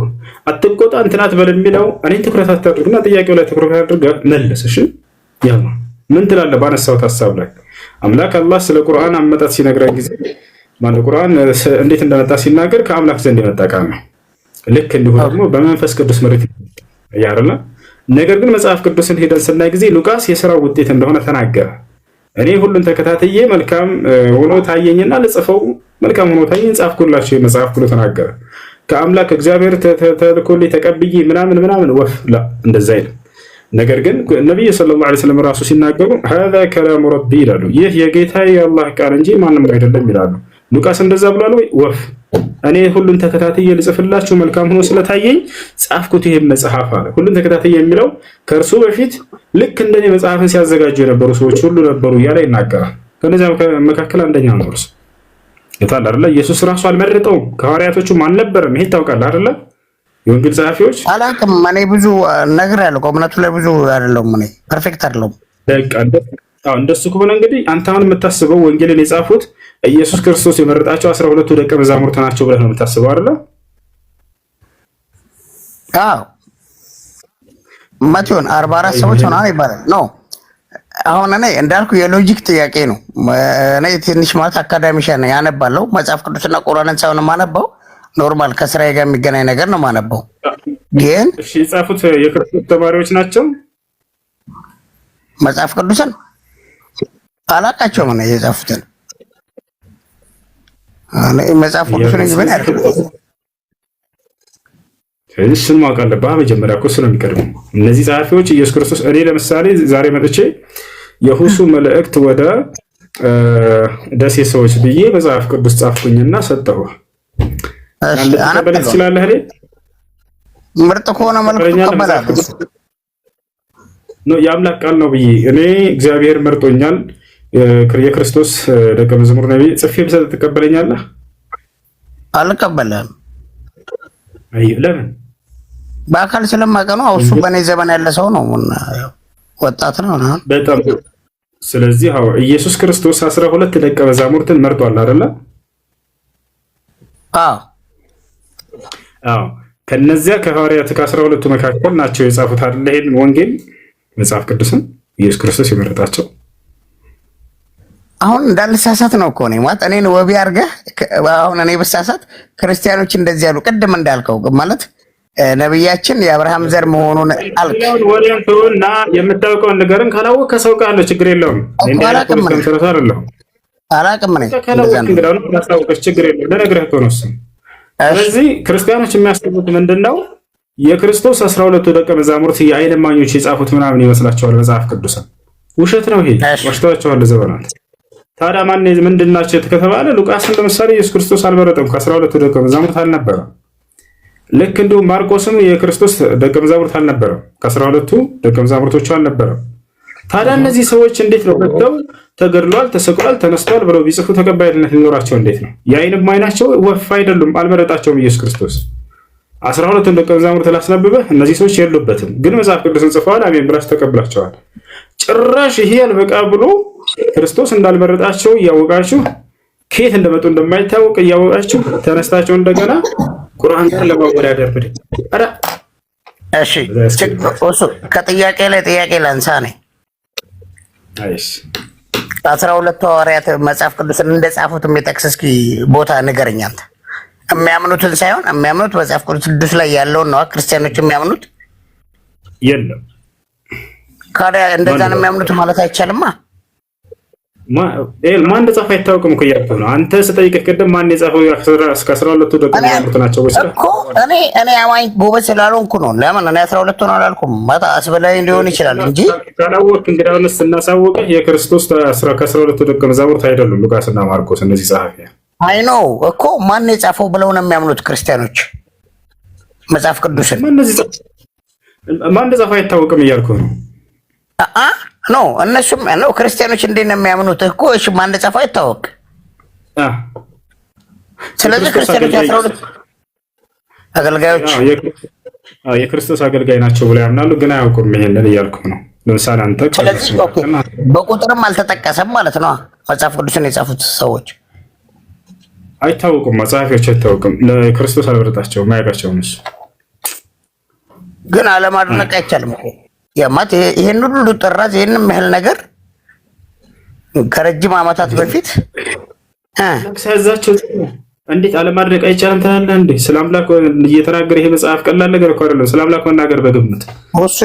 አትቆጣ እንትናት በል የሚለው እኔ ትኩረት አታድርግና ጥያቄው ላይ ትኩረት አድርገህ መልስ። እሺ ያው ምን ትላለህ? ባነሳሁት ሀሳብ ላይ አምላክ አላህ ስለ ቁርአን አመጣጥ ሲነግረን ጊዜ ማለት ቁርአን እንዴት እንደመጣ ሲናገር ከአምላክ ዘንድ የመጣ ቃል ነው። ልክ እንዲሁ ደግሞ በመንፈስ ቅዱስ ምሪት ያረላ። ነገር ግን መጽሐፍ ቅዱስን ሄደን ስናይ ጊዜ ሉቃስ የሥራው ውጤት እንደሆነ ተናገረ። እኔ ሁሉን ተከታትዬ መልካም ሆኖ ታየኝና ለጽፈው መልካም ሆኖ ታየኝ ጻፍኩላችሁ የመጽሐፍ ብሎ ተናገረ። ከአምላክ እግዚአብሔር ተልኮልኝ ተቀብዬ ምናምን ወፍ ላ እንደዛ አይደለም። ነገር ግን ነብዩ ሰለላሁ ዐለይሂ ወሰለም ራሱ ሲናገሩ هذا كلام ربي ይላሉ። ይህ የጌታዬ የአላህ ቃል እንጂ ማንም አይደለም ይላሉ። ሉቃስ እንደዛ ብሏል ወይ? ወፍ እኔ ሁሉን ተከታትዬ ልጽፍላችሁ መልካም ሆኖ ስለታየኝ ጻፍኩት ይሄን መጽሐፍ አለ። ሁሉን ተከታትዬ የሚለው ከእርሱ በፊት ልክ እንደኔ መጽሐፍን ሲያዘጋጁ የነበሩ ሰዎች ሁሉ ነበሩ እያለ ይናገራል። ከነዚያ መካከል አንደኛ ነው እርሱ። የታለ አይደለ? ኢየሱስ ራሱ አልመረጠውም፣ ከሐዋርያቶቹም አልነበረም። ይሄ ታውቃለህ አይደለ? የወንጌል ጸሐፊዎች አላውቅም። እኔ ብዙ ነገር ያለው እምነቱ ላይ ብዙ አይደለሁም። እኔ ፐርፌክት አይደለሁም። በቃ እንደሱ ከሆነ እንግዲህ አንተ አሁን የምታስበው ወንጌልን የጻፉት ኢየሱስ ክርስቶስ የመረጣቸው 12 ደቀ መዛሙርት ናቸው ብለህ ነው የምታስበው አይደለ? አዎ ማቲዮን 44 ሰዎች ሆነዋል ይባላል። ኖ አሁን እኔ እንዳልኩ የሎጂክ ጥያቄ ነው። እኔ ትንሽ ማለት አካዳሚሻን ነኝ፣ ያነባለሁ መጽሐፍ ቅዱስና ቁርአንን ሳይሆን የማነበው ኖርማል ከስራዬ ጋር የሚገናኝ ነገር ነው የማነበው። ግን እሺ የጻፉት የክርስቶስ ተማሪዎች ናቸው መጽሐፍ ቅዱስን አላቃቸውም ነው የጻፉትን። እኔ መጽሐፍ ቅዱስን ይበል አይደል? እሱን ማወቅ አለብህ። መጀመሪያ እኮ እሱ ነው የሚቀድመው። እነዚህ ጸሐፊዎች ኢየሱስ ክርስቶስ እኔ ለምሳሌ ዛሬ መጥቼ የሁሱ መልእክት ወደ ደሴ ሰዎች ብዬ መጽሐፍ ቅዱስ ጻፍኩኝና ሰጠሁ። አንተ ትችላለህ አይደል? ምርጥ ከሆነ መልእክቱ ተቀበላለሁ ነው የአምላክ ቃል ነው ብዬ እኔ እግዚአብሔር መርጦኛል የክርስቶስ ደቀ መዝሙር ነኝ ጽፌ ብሰጥ ትቀበለኛለህ? አልቀበልም። አይ ለምን? በአካል ስለማውቀው ነው። እሱ በእኔ ዘመን ያለ ሰው ነው፣ ወጣት ነው። በጣም ስለዚህ ኢየሱስ ክርስቶስ 12 ደቀ መዛሙርትን መርጧል አይደለ? አዎ ከነዚያ ከሐዋርያት ከ12ቱ መካከል ናቸው የጻፉት አይደል? ይሄን ወንጌል መጽሐፍ ቅዱስን ኢየሱስ ክርስቶስ የመረጣቸው አሁን እንዳልሳሳት ነው እኮ ነው ማለት እኔን ወቢ አድርገህ አሁን እኔ በሳሳት ክርስቲያኖች እንደዚህ ያሉ ቅድም እንዳልከው ማለት ነብያችን የአብርሃም ዘር መሆኑን አልክ። ወዲያውኑና የምታውቀውን ነገርን ካላወቅ ከሰው ጋር ነው ችግር የለውም። አላቅም ነኝ እንግዲህ ማስታወቅሽ ችግር የለውም። ለነገርህ እኮ ነው እሱ። ስለዚህ ክርስቲያኖች የሚያስቡት ምንድነው የክርስቶስ 12ቱ ደቀ መዛሙርት የዓይን እማኞች የጻፉት ምናምን ይመስላቸዋል መጽሐፍ ቅዱስን። ውሸት ነው ይሄ፣ ዋሽተዋቸዋል ዘመናት። ታዲያ ምንድናቸው ከተባለ ሉቃስን ለምሳሌ ኢየሱስ ክርስቶስ አልመረጠም፣ ከ12ቱ ደቀ መዛሙርት አልነበረም። ልክ እንዲሁም ማርቆስም የክርስቶስ ደቀ መዛሙርት አልነበረም፣ ከ12ቱ ደቀ መዛሙርቶቹ አልነበረም። ታዲያ እነዚህ ሰዎች እንዴት ነው መጥተው ተገድሏል፣ ተሰቅሏል፣ ተነስቷል ብለው ቢጽፉ ተቀባይነት ሊኖራቸው እንዴት ነው? የዓይን እማኝ ናቸው፣ ወፍ አይደሉም፣ አልመረጣቸውም ኢየሱስ ክርስቶስ። 12ቱን ደቀ መዛሙርት ላስነብበህ፣ እነዚህ ሰዎች የሉበትም፣ ግን መጽሐፍ ቅዱስን ጽፈዋል፣ አሜን ብላችሁ ተቀብላቸዋል። ጭራሽ ይሄ አልበቃ ብሎ ክርስቶስ እንዳልመረጣቸው እያወቃችሁ ከየት እንደመጡ እንደማይታወቅ እያወቃችሁ ተነስታቸው እንደገና ቁርአን ጋር ለማወዳደር ብድ አረ እሺ፣ እሱ ከጥያቄ ላይ ጥያቄ ላንሳ ነኝ። አይስ 12 ሐዋርያት መጽሐፍ ቅዱስን እንደጻፉት የሚጠቅስ እስኪ ቦታ ንገረኝ አንተ። የሚያምኑትን ሳይሆን የሚያምኑት መጽሐፍ ቅዱስ ላይ ያለውን ነው ክርስቲያኖች የሚያምኑት። የለም ካዲያ እንደዛ ነው የሚያምኑት ማለት አይቻልማ። ማን እንደጻፈ አይታወቅም እኮ እያልኩህ ነው። አንተ ስጠይቅህ ቅድም ማን የጻፈው እስከ 12ቱ ደቀ መዛሙርት ናቸው ወይስ እኮ እኔ አማኝ ጎበዝ ስላልሆንኩ ነው። ለምን እኔ 12 ነው አላልኩም። ማታ አስበላይ ሊሆን ይችላል እንጂ ካላወቅህ እንግዲህ አሁን ስናሳውቅህ የክርስቶስ ከ12ቱ ደቀ መዛሙርት አይደሉም ሉቃስና ማርቆስ እነዚህ ጸሐፊያን። አይ ኖ እኮ ማን የጻፈው ብለው ነው የሚያምኑት ክርስቲያኖች መጽሐፍ ቅዱስን። ማን እንደጻፈ አይታወቅም እያልኩህ ነው። ኖ እነሱም ነው ክርስቲያኖች እንዴት ነው የሚያምኑት እኮ። እሺ ማን እንደጻፈው አይታወቅ። ስለዚህ ክርስቲያኖች 12 አገልጋዮች የክርስቶስ አገልጋይ ናቸው ብለው ያምናሉ፣ ግን አያውቁም። ይሄንን እያልኩህ ነው። ለምሳሌ አንተ በቁጥርም አልተጠቀሰም ማለት ነው። መጽሐፍ ቅዱስን የጻፉት ሰዎች አይታወቁም፣ መጽሐፊዎች አይታወቁም። ለክርስቶስ አልበረጣቸውም፣ አያውቃቸውም። እሱ ግን አለማድነቅ አይቻልም እኮ ያማት ይሄን ሁሉ ጥራዝ ይሄንን ያህል ነገር ከረጅም ዓመታት በፊት ለክሳዛቸው እንዴት አለማድነቅ አይቻልም ትላለህ እንዴ? ስለ አምላክ እየተናገረ ይሄ መጽሐፍ ቀላል ነገር እኮ አይደለም። ስለ አምላክ መናገር በግምት እሱ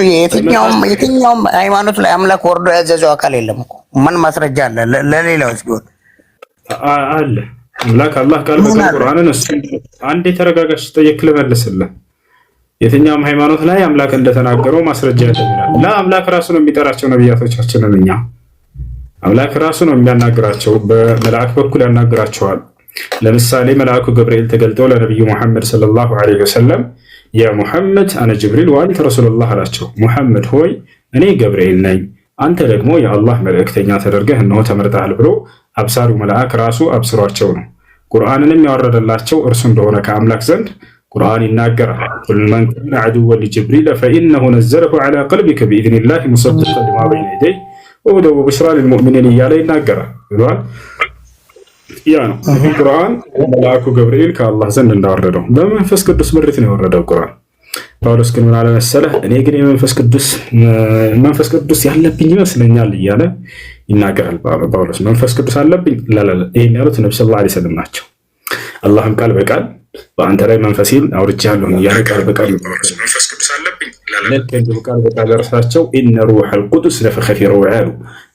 የትኛውም ሃይማኖት ላይ አምላክ ወርዶ ያዘዘው አካል የለም እኮ። ምን ማስረጃ አለ? ለሌላው ሲሆን አለ አላህ ቃል በቁርአንን እሱ አንዴ ተረጋጋሽ ጠየቅ ልመልስልህ። የትኛውም ሃይማኖት ላይ አምላክ እንደተናገረው ማስረጃ ያደርጋል። ለአምላክ ራሱ ነው የሚጠራቸው ነብያቶቻችንን። እኛ አምላክ ራሱ ነው የሚያናግራቸው፣ በመልአክ በኩል ያናግራቸዋል። ለምሳሌ መልአኩ ገብርኤል ተገልጠው ለነብዩ መሐመድ ሰለላሁ ዐለይሂ ወሰለም ያ ሙሐመድ አነ ጅብሪል ወአንተ ረሱሉላህ አላቸው። ሙሐመድ ሆይ እኔ ገብርኤል ነኝ፣ አንተ ደግሞ የአላህ መልእክተኛ ተደርገህ እነሆ ተመርጠሃል ብሎ አብሳሪው መልአክ ራሱ አብስሯቸው ነው። ቁርአንንም ያወረደላቸው እርሱ እንደሆነ ከአምላክ ዘንድ ቁርአን ይናገራል። ቁል መን ካነ ዐዱወን ሊጅብሪል ፈኢነሁ ነዘለሁ ዐላ ቀልቢከ ቢኢዝኒላሂ ሙሰድቀን ሊማ በይነ የደይሂ ወሁደን ወቡሽራ ሊልሙእሚኒን እያለ ይናገራል ብሏል። ያ ነው ቁርአን መልአኩ ገብርኤል ከአላህ ዘንድ እንዳወረደው በመንፈስ ቅዱስ ምሪት ነው የወረደው ቁርአን። ጳውሎስ ግን ምን አለ መሰለህ? እኔ ግን መንፈስ ቅዱስ ያለብኝ ይመስለኛል እያለ ይናገራል ጳውሎስ። መንፈስ ቅዱስ አለብኝ ላላላ ይሄን ያሉት ነብዩ ሰለላሁ ዐለይሂ ወሰለም ናቸው። አላህም ቃል በቃል በአንተ ላይ መንፈሴን አውርጃለሁ እያለ ቃል በቃል መንፈስ ቅዱስ አለብኝ ላላላ ቃል በቃል እርሳቸው ኢነ ሩሐል ቁዱስ ነፈኸ ፊ ሩዒ አሉ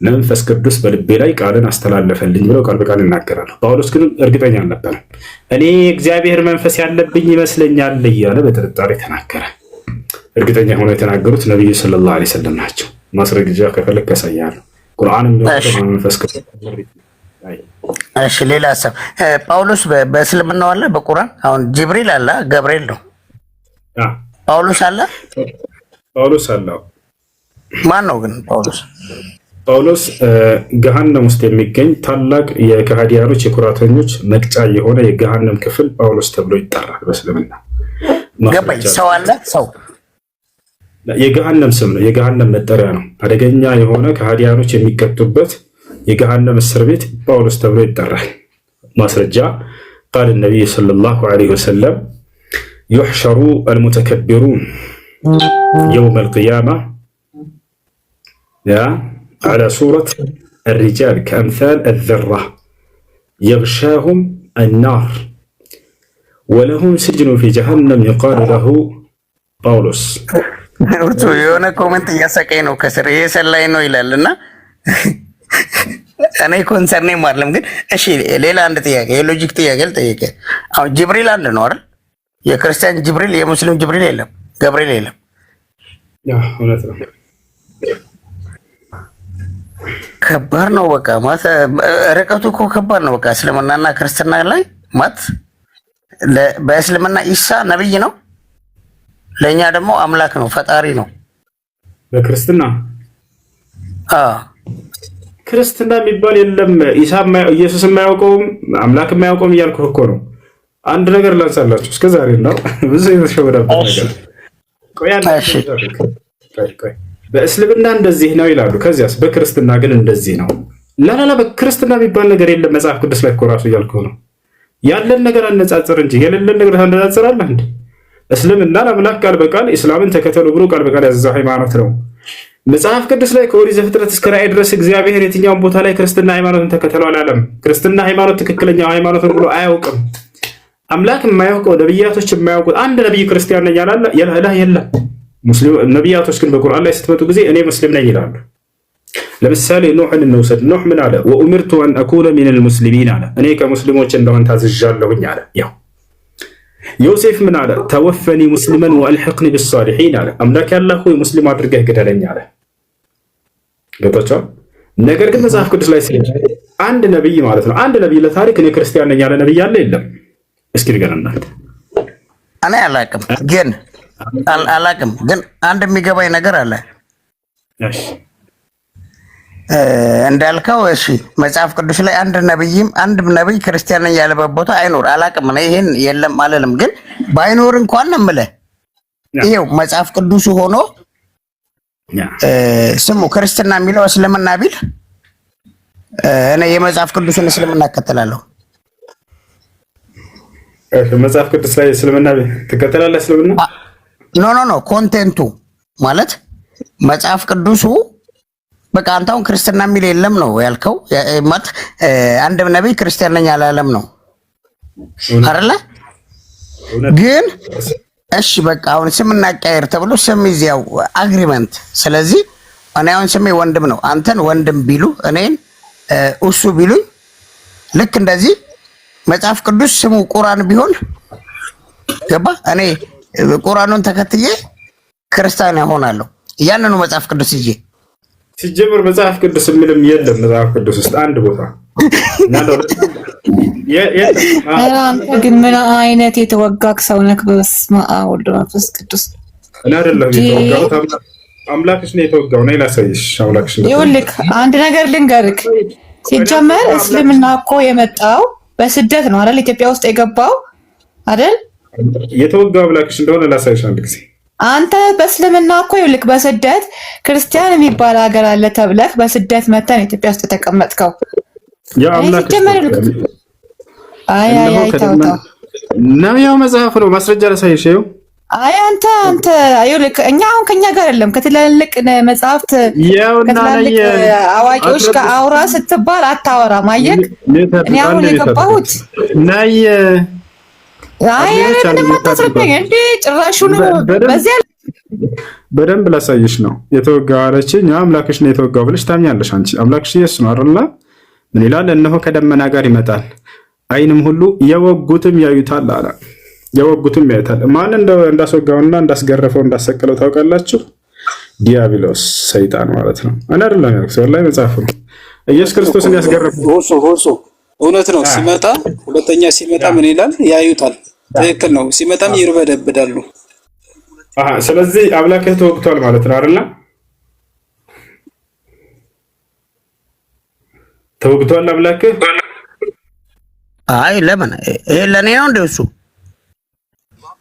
መንፈስ ቅዱስ በልቤ ላይ ቃልን አስተላለፈልኝ ብለው ቃል በቃል ይናገራሉ። ጳውሎስ ግን እርግጠኛ አልነበረም። እኔ እግዚአብሔር መንፈስ ያለብኝ ይመስለኛል እያለ በጥርጣሬ ተናገረ። እርግጠኛ ሆነው የተናገሩት ነብዩ ሰለላሁ ዐለይሂ ወሰለም ናቸው። ማስረጃ ከፈለክ ያሳያለሁ። ቁርአንም የሚወጣው መንፈስ ቅዱስ። እሺ ሌላ ሀሳብ ጳውሎስ በእስልምናው አለ በቁርአን አሁን ጅብሪል አለ ገብርኤል ነው። ጳውሎስ አለ ማን ነው ግን ጳውሎስ ገሃነም ውስጥ የሚገኝ ታላቅ የከሃዲያኖች የኩራተኞች መቅጫ የሆነ የገሃነም ክፍል ጳውሎስ ተብሎ ይጠራል በእስልምና። ገባኝ። ሰው አለ ሰው የገሃነም ስም ነው፣ የገሃነም መጠሪያ ነው። አደገኛ የሆነ ከሃዲያኖች የሚቀጡበት የገሃነም እስር ቤት ጳውሎስ ተብሎ ይጠራል። ማስረጃ ቃል ነብይ ሰለላሁ ዐለይሂ ወሰለም يحشر المتكبرون يوم القيامة على صورة الرجال كأمثال الذرة يغشاهم النار ولهم سجن في جهنم يقال له ጳውሎስ የሆነ ኮሜንት እያሳቀኝ ነው ከስር የሰላይ ነው ይላልና እኔ ኮንሰርኔ ማለም ግን እሺ ሌላ አንድ ጥያቄ የሎጂክ ጥያቄ ልጠይቅ አሁን ጅብሪል አንድ ነው አይደል የክርስቲያን ጅብሪል የሙስሊም ጅብሪል የለም ገብርኤል የለም ያ እውነት ነው ከባድ ነው በቃ ማለት ርቀቱ እኮ ከባድ ነው በቃ እስልምናና ክርስትና ላይ ማለት በእስልምና ኢሳ ነብይ ነው ለኛ ደግሞ አምላክ ነው ፈጣሪ ነው በክርስትና ክርስትና የሚባል የለም ኢየሱስ የማያውቀውም አምላክ የማያውቀውም እያልኩ እኮ ነው አንድ ነገር ላንሳላችሁ እስከዛሬ ነው ብዙ የተሸወደበት ነገር ቆይ በእስልምና እንደዚህ ነው ይላሉ ከዚያስ በክርስትና ግን እንደዚህ ነው ላላላ በክርስትና የሚባል ነገር የለም መጽሐፍ ቅዱስ ላይ እኮ ራሱ እያልኩ ነው ያለን ነገር አነጻጽር እንጂ የሌለን ነገር ታነጻጽራለህ እንዴ እስልምና አምላክ ቃል በቃል እስላምን ተከተሉ ብሎ ቃል በቃል ያዘዘው ሃይማኖት ነው መጽሐፍ ቅዱስ ላይ ከኦሪት ዘፍጥረት እስከ ራዕይ ድረስ እግዚአብሔር የትኛውን ቦታ ላይ ክርስትና ሃይማኖትን ተከተሉ አላለም ክርስትና ሃይማኖት ትክክለኛው ሃይማኖት ነው ብሎ አያውቅም አምላክ የማያውቀው ነብያቶች የማያውቁት አንድ ነብይ ክርስቲያን ነኝ ያላለ የለም ሙስሊም ነብያቶች ግን በቁርአን ላይ ስትመጡ ጊዜ እኔ ሙስሊም ነኝ ይላሉ ለምሳሌ ኖህን እንውሰድ ኖህ ምን አለ ወኡምርቱ አን አኩነ ሚነል ሙስሊሚን አለ እኔ ከሙስሊሞች እንደሆን ታዝዣለሁኝ አለ ያው ዮሴፍ ምን አለ ተወፈኒ ሙስሊመን ወአልሂቅኒ ቢሷሊሒን አለ አምላክ ያላህ ሆይ ሙስሊም አድርገህ ግደለኝ አለ ገብቷችኋል ነገር ግን መጽሐፍ ቅዱስ ላይ ሲል አንድ ነብይ ማለት ነው አንድ ነብይ ለታሪክ እኔ ክርስቲያን ነኝ ያለ ነብይ አለ የለም እስኪ ንገረን እኔ አላቅም ግን አንድ የሚገባኝ ነገር አለ እሺ እንዳልከው እሺ መጽሐፍ ቅዱስ ላይ አንድ ነብይ ክርስቲያን ነኝ ያለበት ቦታ አይኖር አላቅም ነው ይሄን የለም አለለም ግን ባይኖር እንኳን ነምለ ይሄው መጽሐፍ ቅዱስ ሆኖ ስሙ ክርስትና የሚለው እስልምና ቢል እኔ የመጽሐፍ ቅዱስን እስልምና እከተላለሁ መጽሐፍ ቅዱስ ላይ እስልምና ትከተላለህ እስልምና ኖ ኮንቴንቱ ማለት መጽሐፍ ቅዱሱ በቃ አንተው ክርስትና የሚል የለም ነው ያልከው ማለት አንድ ነብይ ክርስቲያን ነኝ አላለም ነው አይደለ ግን እሺ በቃ አሁን ስም እናቀያየር ተብሎ ስም ይዚያው አግሪመንት ስለዚህ እኔ አሁን ስሜ ወንድም ነው አንተን ወንድም ቢሉ እኔን እሱ ቢሉኝ ልክ እንደዚህ መጽሐፍ ቅዱስ ስሙ ቁርአን ቢሆን ገባ እኔ ቁርአኑን ተከትዬ ክርስቲያን ሆናለሁ ያንኑ መጽሐፍ ቅዱስ ይዤ ሲጀምር መጽሐፍ ቅዱስ ምንም የለም መጽሐፍ ቅዱስ ውስጥ አንድ ቦታ አንተ ግን ምን አይነት የተወጋክ ሰው ነህ በስመ አብ ወወልድ ወመንፈስ ቅዱስ እኔ አይደለም የተወጋሁት አምላክሽ ነው የተወጋው ነው ላሳይሽ አምላክሽ ነው ይኸውልህ አንድ ነገር ልንገርክ ሲጀመር እስልምና እኮ የመጣው በስደት ነው አይደል ኢትዮጵያ ውስጥ የገባው አይደል የተወጋው አምላክሽ እንደሆነ ላሳይሽ አንድ ጊዜ አንተ በእስልምና እኮ ይልክ በስደት ክርስቲያን የሚባል ሀገር አለ ተብለህ በስደት መተን ኢትዮጵያ ውስጥ ተቀመጥከው ያ አምላክ አይ ታውታው ነው ያው መጽሐፍ ነው ማስረጃ ላሳይሽ ይኸው አይ አንተ ይልክ እኛ አሁን ከኛ ጋር አይደለም ከትላልቅ መጽሐፍት ከትላልቅ አዋቂዎች ጋር አውራ ስትባል አታወራም አየክ እኔ አሁን የገባሁት ናይ አይ ምንም አታስረዳኝ እንዴ ጭራሹን በዚያ በደንብ ላሳይሽ ነው የተወጋው አለችኝ አምላክሽ ነው የተወጋው ብለሽ ታምኛለሽ አንቺ አምላክሽ ኢየሱስ ነው አይደል ምን ይላል እነሆ ከደመና ጋር ይመጣል አይንም ሁሉ የወጉትም ያዩታል አለ የወጉትም ያዩታል ማን እንዳስወጋውና እንዳስገረፈው እንዳሰቀለው ታውቃላችሁ ዲያብሎስ ሰይጣን ማለት ነው እኔ አይደለም ያክሰው ላይ መጽሐፍ ነው ኢየሱስ ክርስቶስን ያስገረፈው ሆሶ እውነት ነው ሲመጣ ሁለተኛ ሲመጣ ምን ይላል ያዩታል ትክክል ነው ሲመጣም ይርበደብዳሉ ስለዚህ አምላክህ ተወግቷል ማለት ነው አይደል ተወግቷል አምላክህ አይ ለምን ይሄ ለኔ ነው እንደሱ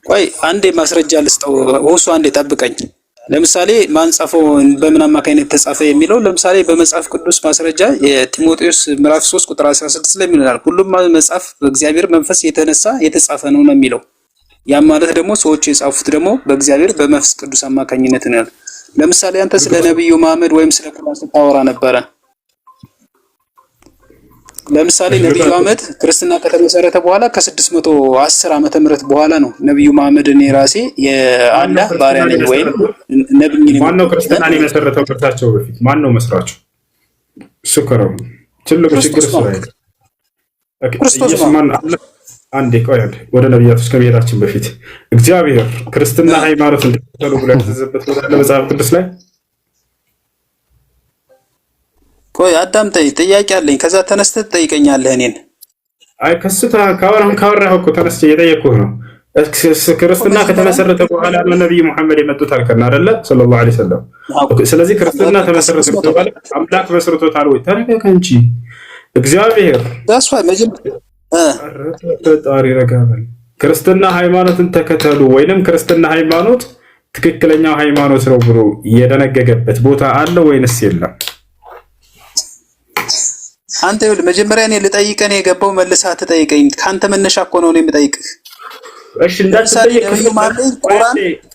ቆይ አንዴ ማስረጃ ልስጠው ሆሶ አንዴ ጠብቀኝ ለምሳሌ ማን ጻፈው በምን አማካይነት ተጻፈ የሚለው ለምሳሌ በመጽሐፍ ቅዱስ ማስረጃ የቲሞቴዎስ ምዕራፍ 3 ቁጥር 16 ላይ ምን ይላል ሁሉም መጽሐፍ በእግዚአብሔር መንፈስ የተጻፈ ነው የሚለው ያ ማለት ደግሞ ሰዎች የጻፉት ደግሞ በእግዚአብሔር በመንፈስ ቅዱስ አማካኝነት ነው ለምሳሌ አንተ ስለ ነብዩ መሐመድ ወይም ስለ ቁርአን ስታወራ ነበረ ለምሳሌ ነብዩ መሐመድ ክርስትና ከተመሰረተ በኋላ ከ610 ዓመተ ምህረት በኋላ ነው ነብዩ መሐመድ እኔ ራሴ የአላህ ባሪያ ነኝ ወይም ነብይ ነኝ። ማን ነው ክርስትናን የመሰረተው? ከእርሳቸው በፊት ማን ነው መስራቹ? ሽከረው ትልቁ ችግር እሱ አይደል? ክርስቶስ ማን? አንዴ ቆይ፣ ወደ ነብያቶች ከመሄዳችን በፊት እግዚአብሔር ክርስትና ሃይማኖትን ተከተሉ ብሎ ያዘዘበት ቦታ ለመጽሐፍ ቅዱስ ላይ ቆይ አዳምጠኝ፣ ጥያቄ አለኝ። ከዛ ተነስተህ ትጠይቀኛለህ እኔን። አይ ከስታ ካወራህ እኮ ተነስቼ እየጠየቅኩህ ነው። ክርስትና ከተመሰረተ በኋላ ነው ነብዩ መሐመድ የመጡት አልከና አይደለ? ሰለላሁ ዐለይሂ ወሰለም። ስለዚህ ክርስትና ተመሰረተ በኋላ አምላክ መስርቶታል ወይ? ተረጋጋ እንጂ እግዚአብሔር ዳስ ዋይ ፈጣሪ ረጋበል። ክርስትና ሃይማኖትን ተከተሉ ወይንም ክርስትና ሃይማኖት ትክክለኛው ሃይማኖት ነው ብሎ የደነገገበት ቦታ አለ ወይንስ የለም? አንተ ይኸውልህ መጀመሪያ እኔ ልጠይቀህ ነው የገባው፣ መልሰህ አትጠይቀኝ። ካንተ መነሻ እኮ ነው እኔ የምጠይቅህ። እሺ እንዳትጠይቅ።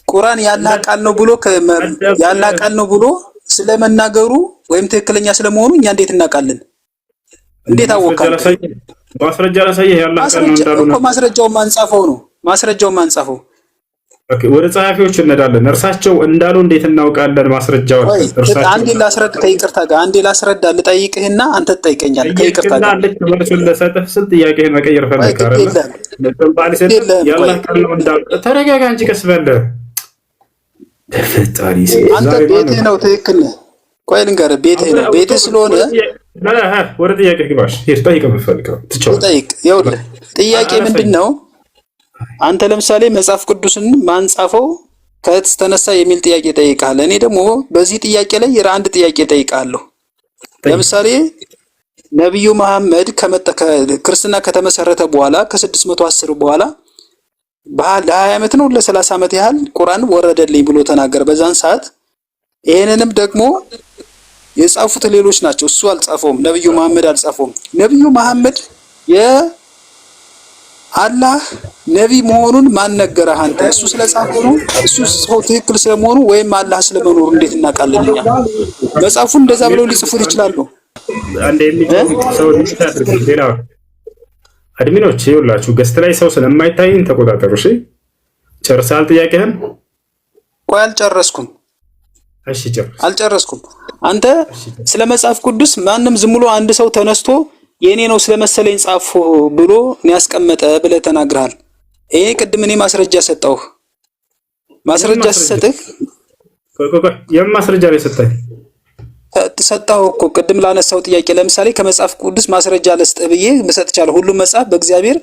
ቁርአን ያላህ ቃል ነው ብሎ ያላህ ቃል ነው ብሎ ስለመናገሩ ወይም ትክክለኛ ስለመሆኑ እኛ እንዴት እናውቃለን? እንዴት አወቃለሁ? ማስረጃ ላሳየህ። ያላህ ቃል ነው እንዳሉ ነው። ማስረጃውን ማንጻፈው ነው። ማስረጃውን ማንጻፈው። ኦኬ፣ ወደ ጸሐፊዎች እንሄዳለን። እርሳቸው እንዳሉ እንዴት እናውቃለን? ማስረጃው እርሳቸው አንዴ ላስረዳ፣ ከይቅርታ ጋር አንዴ ላስረዳ፣ ልጠይቅህና አንተ ትጠይቀኛለህ። ከይቅርታ ጋር አንዴ መልሱን ለሰጠህ ስል ጥያቄህን መቀየር ፈልገህ አይደል? ያላህ ቃል ነው እንዳሉ። ተረጋጋ እንጂ ቀስ በለህ። ተፈጣሪ አንተ ቤትህ ነው፣ ትክክል ነህ። ቆይ ልንገርህ፣ ቤትህ ነው። ቤትህ ስለሆነ ወደ ጥያቄ ግባሽ። ሄድ ጠይቅ፣ የምትፈልገው ትጠይቅ። ይኸውልህ ጥያቄ ምንድን ነው? አንተ ለምሳሌ መጽሐፍ ቅዱስን ማን ጻፈው ከተነሳ የሚል ጥያቄ ጠይቃለህ። እኔ ደግሞ በዚህ ጥያቄ ላይ አንድ ጥያቄ ጠይቃለሁ። ለምሳሌ ነብዩ መሐመድ ክርስትና ከተመሰረተ በኋላ ከ610 በኋላ ለ20 ዓመት ነው ለ30 ዓመት ያህል ቁርአን ወረደልኝ ብሎ ተናገረ። በዛን ሰዓት ይሄንንም ደግሞ የጻፉት ሌሎች ናቸው። እሱ አልጻፈውም፣ ነብዩ መሐመድ አልጻፈውም። ነብዩ መሐመድ አላህ ነብይ መሆኑን ማን ነገረህ አንተ? እሱ ስለጻፈው ነው? እሱ ሰው ትክክል ስለመሆኑ ወይም አላህ ስለመኖሩ እንዴት እናውቃለን? እኛ መጽሐፉን እንደዛ ብለው ሊጽፉት ይችላሉ። አንዴ ሰው ሌላ አድሚኖች ይኸውላችሁ፣ ገስት ላይ ሰው ስለማይታይን ተቆጣጠሩ። እሺ ጨርሰሃል ጥያቄህን? ቆይ አልጨረስኩም። እሺ ጨርስ። አልጨረስኩም። አንተ ስለ መጽሐፍ ቅዱስ ማንም ዝም ብሎ አንድ ሰው ተነስቶ የኔ ነው ስለመሰለኝ ጻፉ ብሎ ያስቀመጠ ብለህ ተናግረሃል። ይሄ ቅድም እኔ ማስረጃ ሰጠሁህ። ማስረጃ ሰጠህ። ቆይ የማስረጃ ላይ ሰጠሁ እኮ ቅድም ላነሳው ጥያቄ። ለምሳሌ ከመጽሐፍ ቅዱስ ማስረጃ ልስጥህ ብዬ መሰጥቻለሁ። ሁሉም መጽሐፍ በእግዚአብሔር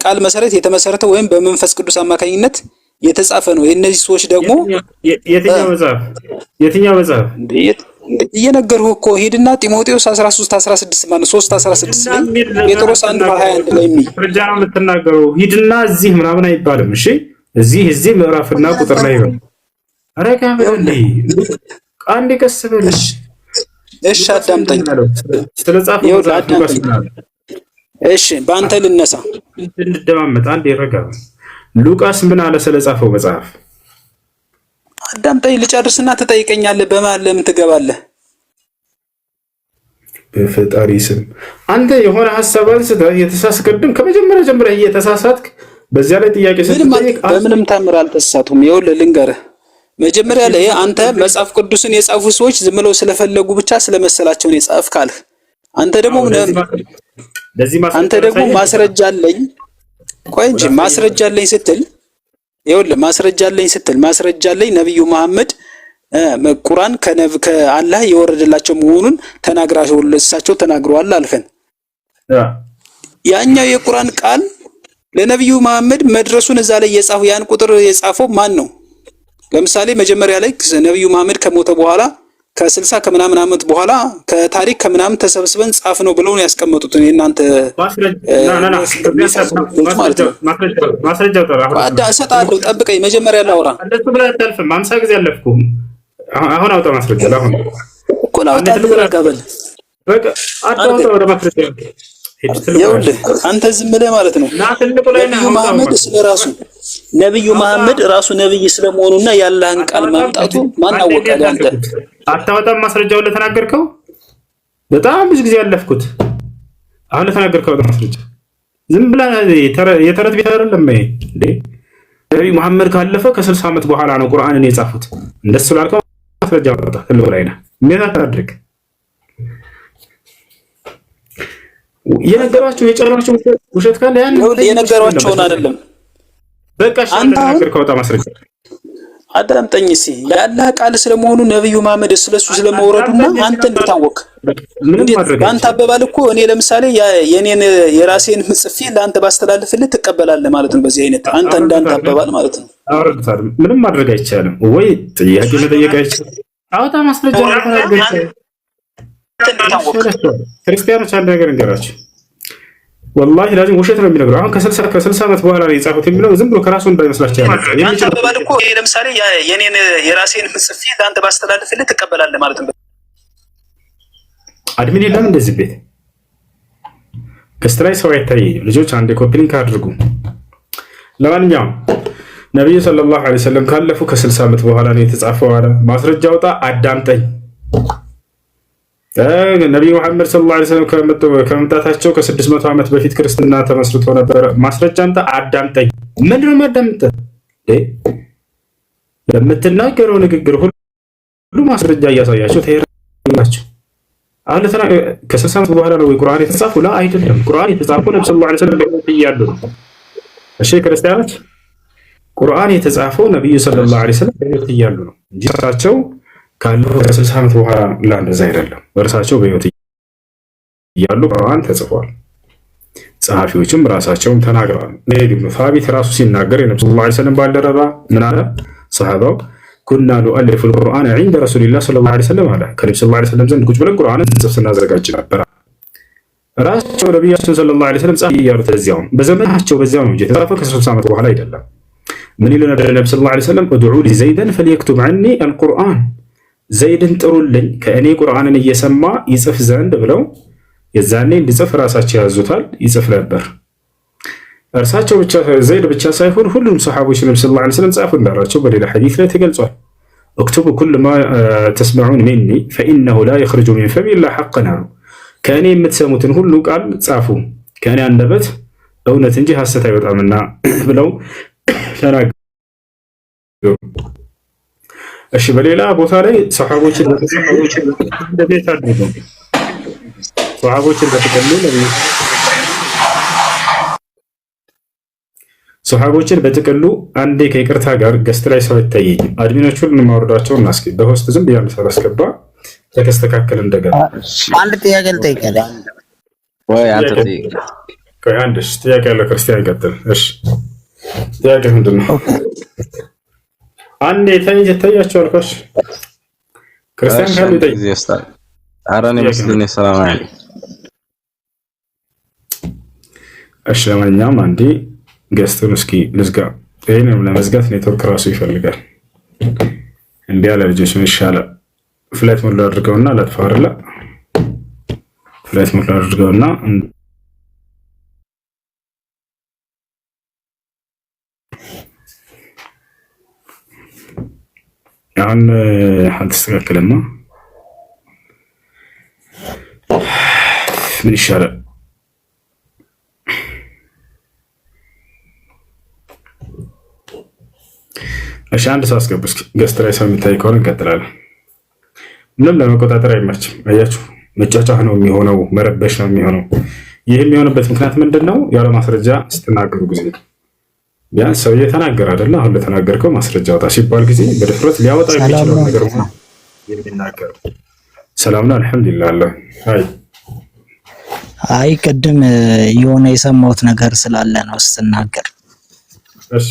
ቃል መሰረት የተመሰረተ ወይም በመንፈስ ቅዱስ አማካኝነት የተጻፈ ነው። የእነዚህ ሰዎች ደግሞ የትኛው መጽሐፍ እየነገርኩህ እኮ ሂድና ጢሞቴዎስ 13:16 ማለት 3:16 ላይ ጴጥሮስ 1:21 ላይ ማስረጃ ነው የምትናገረው። ሂድና እዚህ ምናምን አይባልም። እሺ እዚህ ምዕራፍና ቁጥር ላይ ነው። አረጋ በል አንዴ ቀስ በል። እሺ አዳምጠኝ። ስለጻፈው እሺ በአንተ ልነሳ እንደማመጥ አንዴ ረጋ። ሉቃስ ምን አለ ስለጻፈው መጽሐፍ? አዳምጠኝ ልጨርስና ትጠይቀኛለህ። በመሀል ለምን ትገባለህ? በፈጣሪ ስም አንተ የሆነ ሐሳብ አንስተህ የተሳስቀድም ከመጀመሪያ ጀምረህ እየተሳሳትክ በዚያ ላይ ጥያቄ ስትጠይቅ በምንም ታምር አልተሳሳቱም። ይኸውልህ ልንገርህ፣ መጀመሪያ ላይ አንተ መጽሐፍ ቅዱስን የጻፉ ሰዎች ዝም ብለው ስለፈለጉ ብቻ ስለመሰላቸው ነው የጻፍ ካልህ፣ አንተ ደግሞ ማስረጃ አለኝ። ቆይ እንጂ ማስረጃ አለኝ ስትል ይኸውልህ ማስረጃ አለኝ ነብዩ መሐመድ ቁርአን ከአላህ የወረደላቸው መሆኑን እሳቸው ተናግረዋል አልከን። ያኛው የቁርአን ቃል ለነብዩ መሐመድ መድረሱን እዛ ላይ የጻፈው ያን ቁጥር የጻፈው ማን ነው? ለምሳሌ መጀመሪያ ላይ ነብዩ መሐመድ ከሞተ በኋላ ከ60 ከምናምን ዓመት በኋላ ከታሪክ ከምናምን ተሰብስበን ጻፍ ነው ብለው ነው ያስቀመጡት። እናንተ ማስረጃው ተራ እሰጥሃለሁ፣ ጠብቀኝ። መጀመሪያ ላውራ። እንደሱ ብለህ አታልፍም። 50 ጊዜ አለፍኩ። አሁን አውጣ ማስረጃ። አሁን እኮ ላውጣ ልረጋበል። በቃ አውጣ ወደ ማስረጃ። ይኸውልህ አንተ ዝም ብለህ ማለት ነው ነብዩ መሐመድ ስለራሱ ነብዩ መሐመድ ራሱ ነብይ ስለመሆኑና ያላህን ቃል ማምጣቱ ማን አወቀ? አንተ አታወጣም ማስረጃውን ለተናገርከው። በጣም ብዙ ጊዜ ያለፍኩት አሁን ለተናገርከው ማስረጃ ዝም ብላ የተረት ቤት አይደለም ይሄ እንዴ። ነብዩ መሐመድ ካለፈ ከ60 ዓመት በኋላ ነው ቁርአንን የጻፉት። እንደሱ ላልከው ማስረጃ ወጣ ትልቁ ላይ ነው። ምን አታድርግ። የነገሯቸው የጨረሯቸው ውሸት ካለ ያን የነገሯቸውን አይደለም። በቃ አንተ ተናገርከው ማስረጃ አዳምጠኝ እስኪ። የአላህ ቃል ስለመሆኑ ነብዩ መሐመድ ስለሱ ስለመውረዱና አንተ እንድታወቅ አንተ አባባል እኮ እኔ ለምሳሌ የኔን የራሴን ጽፌ ለአንተ ባስተላልፍልህ ትቀበላለህ ማለት ነው። በዚህ አይነት አንተ እንዳንተ አባባል ማለት ነው። አውርድታል። ምንም ማድረግ አይቻልም ወይ ጥያቄ መጠየቅ አይቻልም። አውጣ ማስረጃ ተናገር። ክርስቲያኖች አንድ ነገር እንገራቸው። ወላሂ ላዚም ውሸት ነው የሚነግረው። አሁን ከ60 ዓመት በኋላ ነው የጻፉት የሚለው ዝም ብሎ ከራሱ እንዳይመስላችሁ ያለው የሚባል እኮ ለምሳሌ የኔን የራሴን ጽፌ ለአንተ ባስተላልፍልህ ትቀበላለህ ማለት ነው። አድሚን የለም እንደዚህ ቤት ከስትራይ ሰው አይታየኝም። ልጆች አንድ ኮፒ ሊንክ አድርጉ። ለማንኛውም ነብዩ ሰለላሁ ዐለይሂ ወሰለም ካለፉ ከ60 ዓመት በኋላ ነው የተጻፈው አለ። ማስረጃ አውጣ አዳምጠኝ። ነብዩ መሐመድ ሰለላሁ ዐለይሂ ወሰለም ከመምጣታቸው ከ600 ዓመት በፊት ክርስትና ተመስርቶ ነበር። ማስረጃ አምጣ አዳምጠኝ። ምንድነው የሚያዳምጠው? የምትናገረው ንግግር ሁሉ ማስረጃ እያሳያቸው ተይራቸው። አሁን ከ60 ዓመት በኋላ ነው ወይ ቁርአን የተጻፈው? ላ አይደለም። ቁርአን የተጻፈው ነብዩ ሰለላሁ ዐለይሂ ወሰለም እያሉ ነው። እሺ ክርስቲያኖች፣ ቁርአን የተጻፈው ነብዩ ሰለላሁ ዐለይሂ ወሰለም እያሉ ነው እንጂ እራሳቸው ካለፈው ከ60 ዓመት በኋላ ላ እንደዛ አይደለም። እርሳቸው በህይወት እያሉ ቁርአን ተጽፏል። ጸሐፊዎችም ራሳቸውም ተናግረዋል። ዘይድ ኢብኑ ሳቢት ራሱ ሲናገር የነብዩ ሰለላሁ ዐለይሂ ወሰለም ባልደረባ ምን አለ? ሰሃባው ኩና ኑአሊፉ አልቁርአን ዐንደ ረሱሊላህ ሰለላሁ ዐለይሂ ወሰለም አለ። ከነብዩ ሰለላሁ ዐለይሂ ወሰለም ዘንድ ቁጭ ብለን ቁርአንን ጽፍ ስናዘጋጅ ነበር። ራሳቸው ነብያችን ሰለላሁ ዐለይሂ ወሰለም ጻፍ እያሉት እዚያው በዘመናቸው በዚያው ነው እንጂ የተጻፈው ከ60 ዓመት በኋላ አይደለም። ምን ይሉ ነበር ነብዩ ሰለላሁ ዐለይሂ ወሰለም? ኡድዑ ሊ ዘይደን ፈልየክቱብ ዐኒ አልቁርአን፣ ዘይድን ጥሩልኝ ከእኔ ቁርአንን እየሰማ ይጽፍ ዘንድ ብለው የዛኔ እንዲጽፍ ራሳቸው ያዙታል። ይጽፍ ነበር። እርሳቸው ብቻ ዘይድ ብቻ ሳይሆን ሁሉም ሰሃቦች ነብዩ ሰለላሁ ዐለይሂ ወሰለም ጻፉ እንዳላቸው በሌላ ሐዲስ ላይ ተገልጿል። እክቱቡ ኩል ማ ተስመዑን ሚኒ ፈኢነሁ ላ የኽሩጁ ሚን ፈሚ ኢላ ሐቅን አሉ። ከእኔ የምትሰሙትን ሁሉ ቃል ጻፉ፣ ከእኔ አንደበት እውነት እንጂ ሐሰት አይወጣምና ብለው ተናገሩ። እሺ በሌላ ቦታ ላይ ሰሃቦችን እንደቤት አድርገው ሰሃቦችን በተቀሉ ነብዩ ሰሃቦችን በተቀሉ አንዴ ከይቅርታ ጋር ገስት ላይ ሰው ይታየኝ አድሚኖቹን ማውረዳቸው እና እስኪ በሆስት ዝም ብዬ አስገባ ተከስተካከለ እንደገና አንድ ጥያቄ ልጠይቅህ ወይ አንተ ጥያቄ ቆይ አንድ ጥያቄ ያለው ክርስቲያን ይቀጥል። እሺ ጥያቄ ምንድን ነው? አንዴ ታያቸው አልኳሽ ክርስቲያን ካሉ ይጠይቅ። አራኔ መስሎኝ ሰላም አለኝ። እሺ ለማንኛውም አንዴ ገስቱን እስኪ ልዝጋ። ይሄንም ለመዝጋት ኔትወርክ ራሱ ይፈልጋል። እንዲህ ያለ ልጆች ምን ይሻላል? ፍላይት ሞድ አድርገውና ላጥፋው አይደለ? ፍላይት ሞድ አድርገውና አሁን አልተስተካከለማ። ምን ይሻላል? እሺ አንድ ሰው አስገቡ እስኪ። ገስት ላይ ሰው የሚታይ ከሆነ እንቀጥላለን። ምንም ለመቆጣጠር አይመችም። አያችሁ፣ መጫጫህ ነው የሚሆነው፣ መረበሽ ነው የሚሆነው። ይህ የሚሆንበት ምክንያት ምንድን ነው? ያለ ማስረጃ ስትናገሩ ጊዜ ቢያንስ ሰው እየተናገረ አይደለ? አሁን ለተናገርከው ማስረጃ አውጣ ሲባል ጊዜ በድፍረት ሊያወጣ የሚችለው ነገር ነው የሚናገረው። ሰላም ነው አልሐምዱሊላህ። አይ ቅድም የሆነ የሰማሁት ነገር ስላለ ነው ስትናገር። እሺ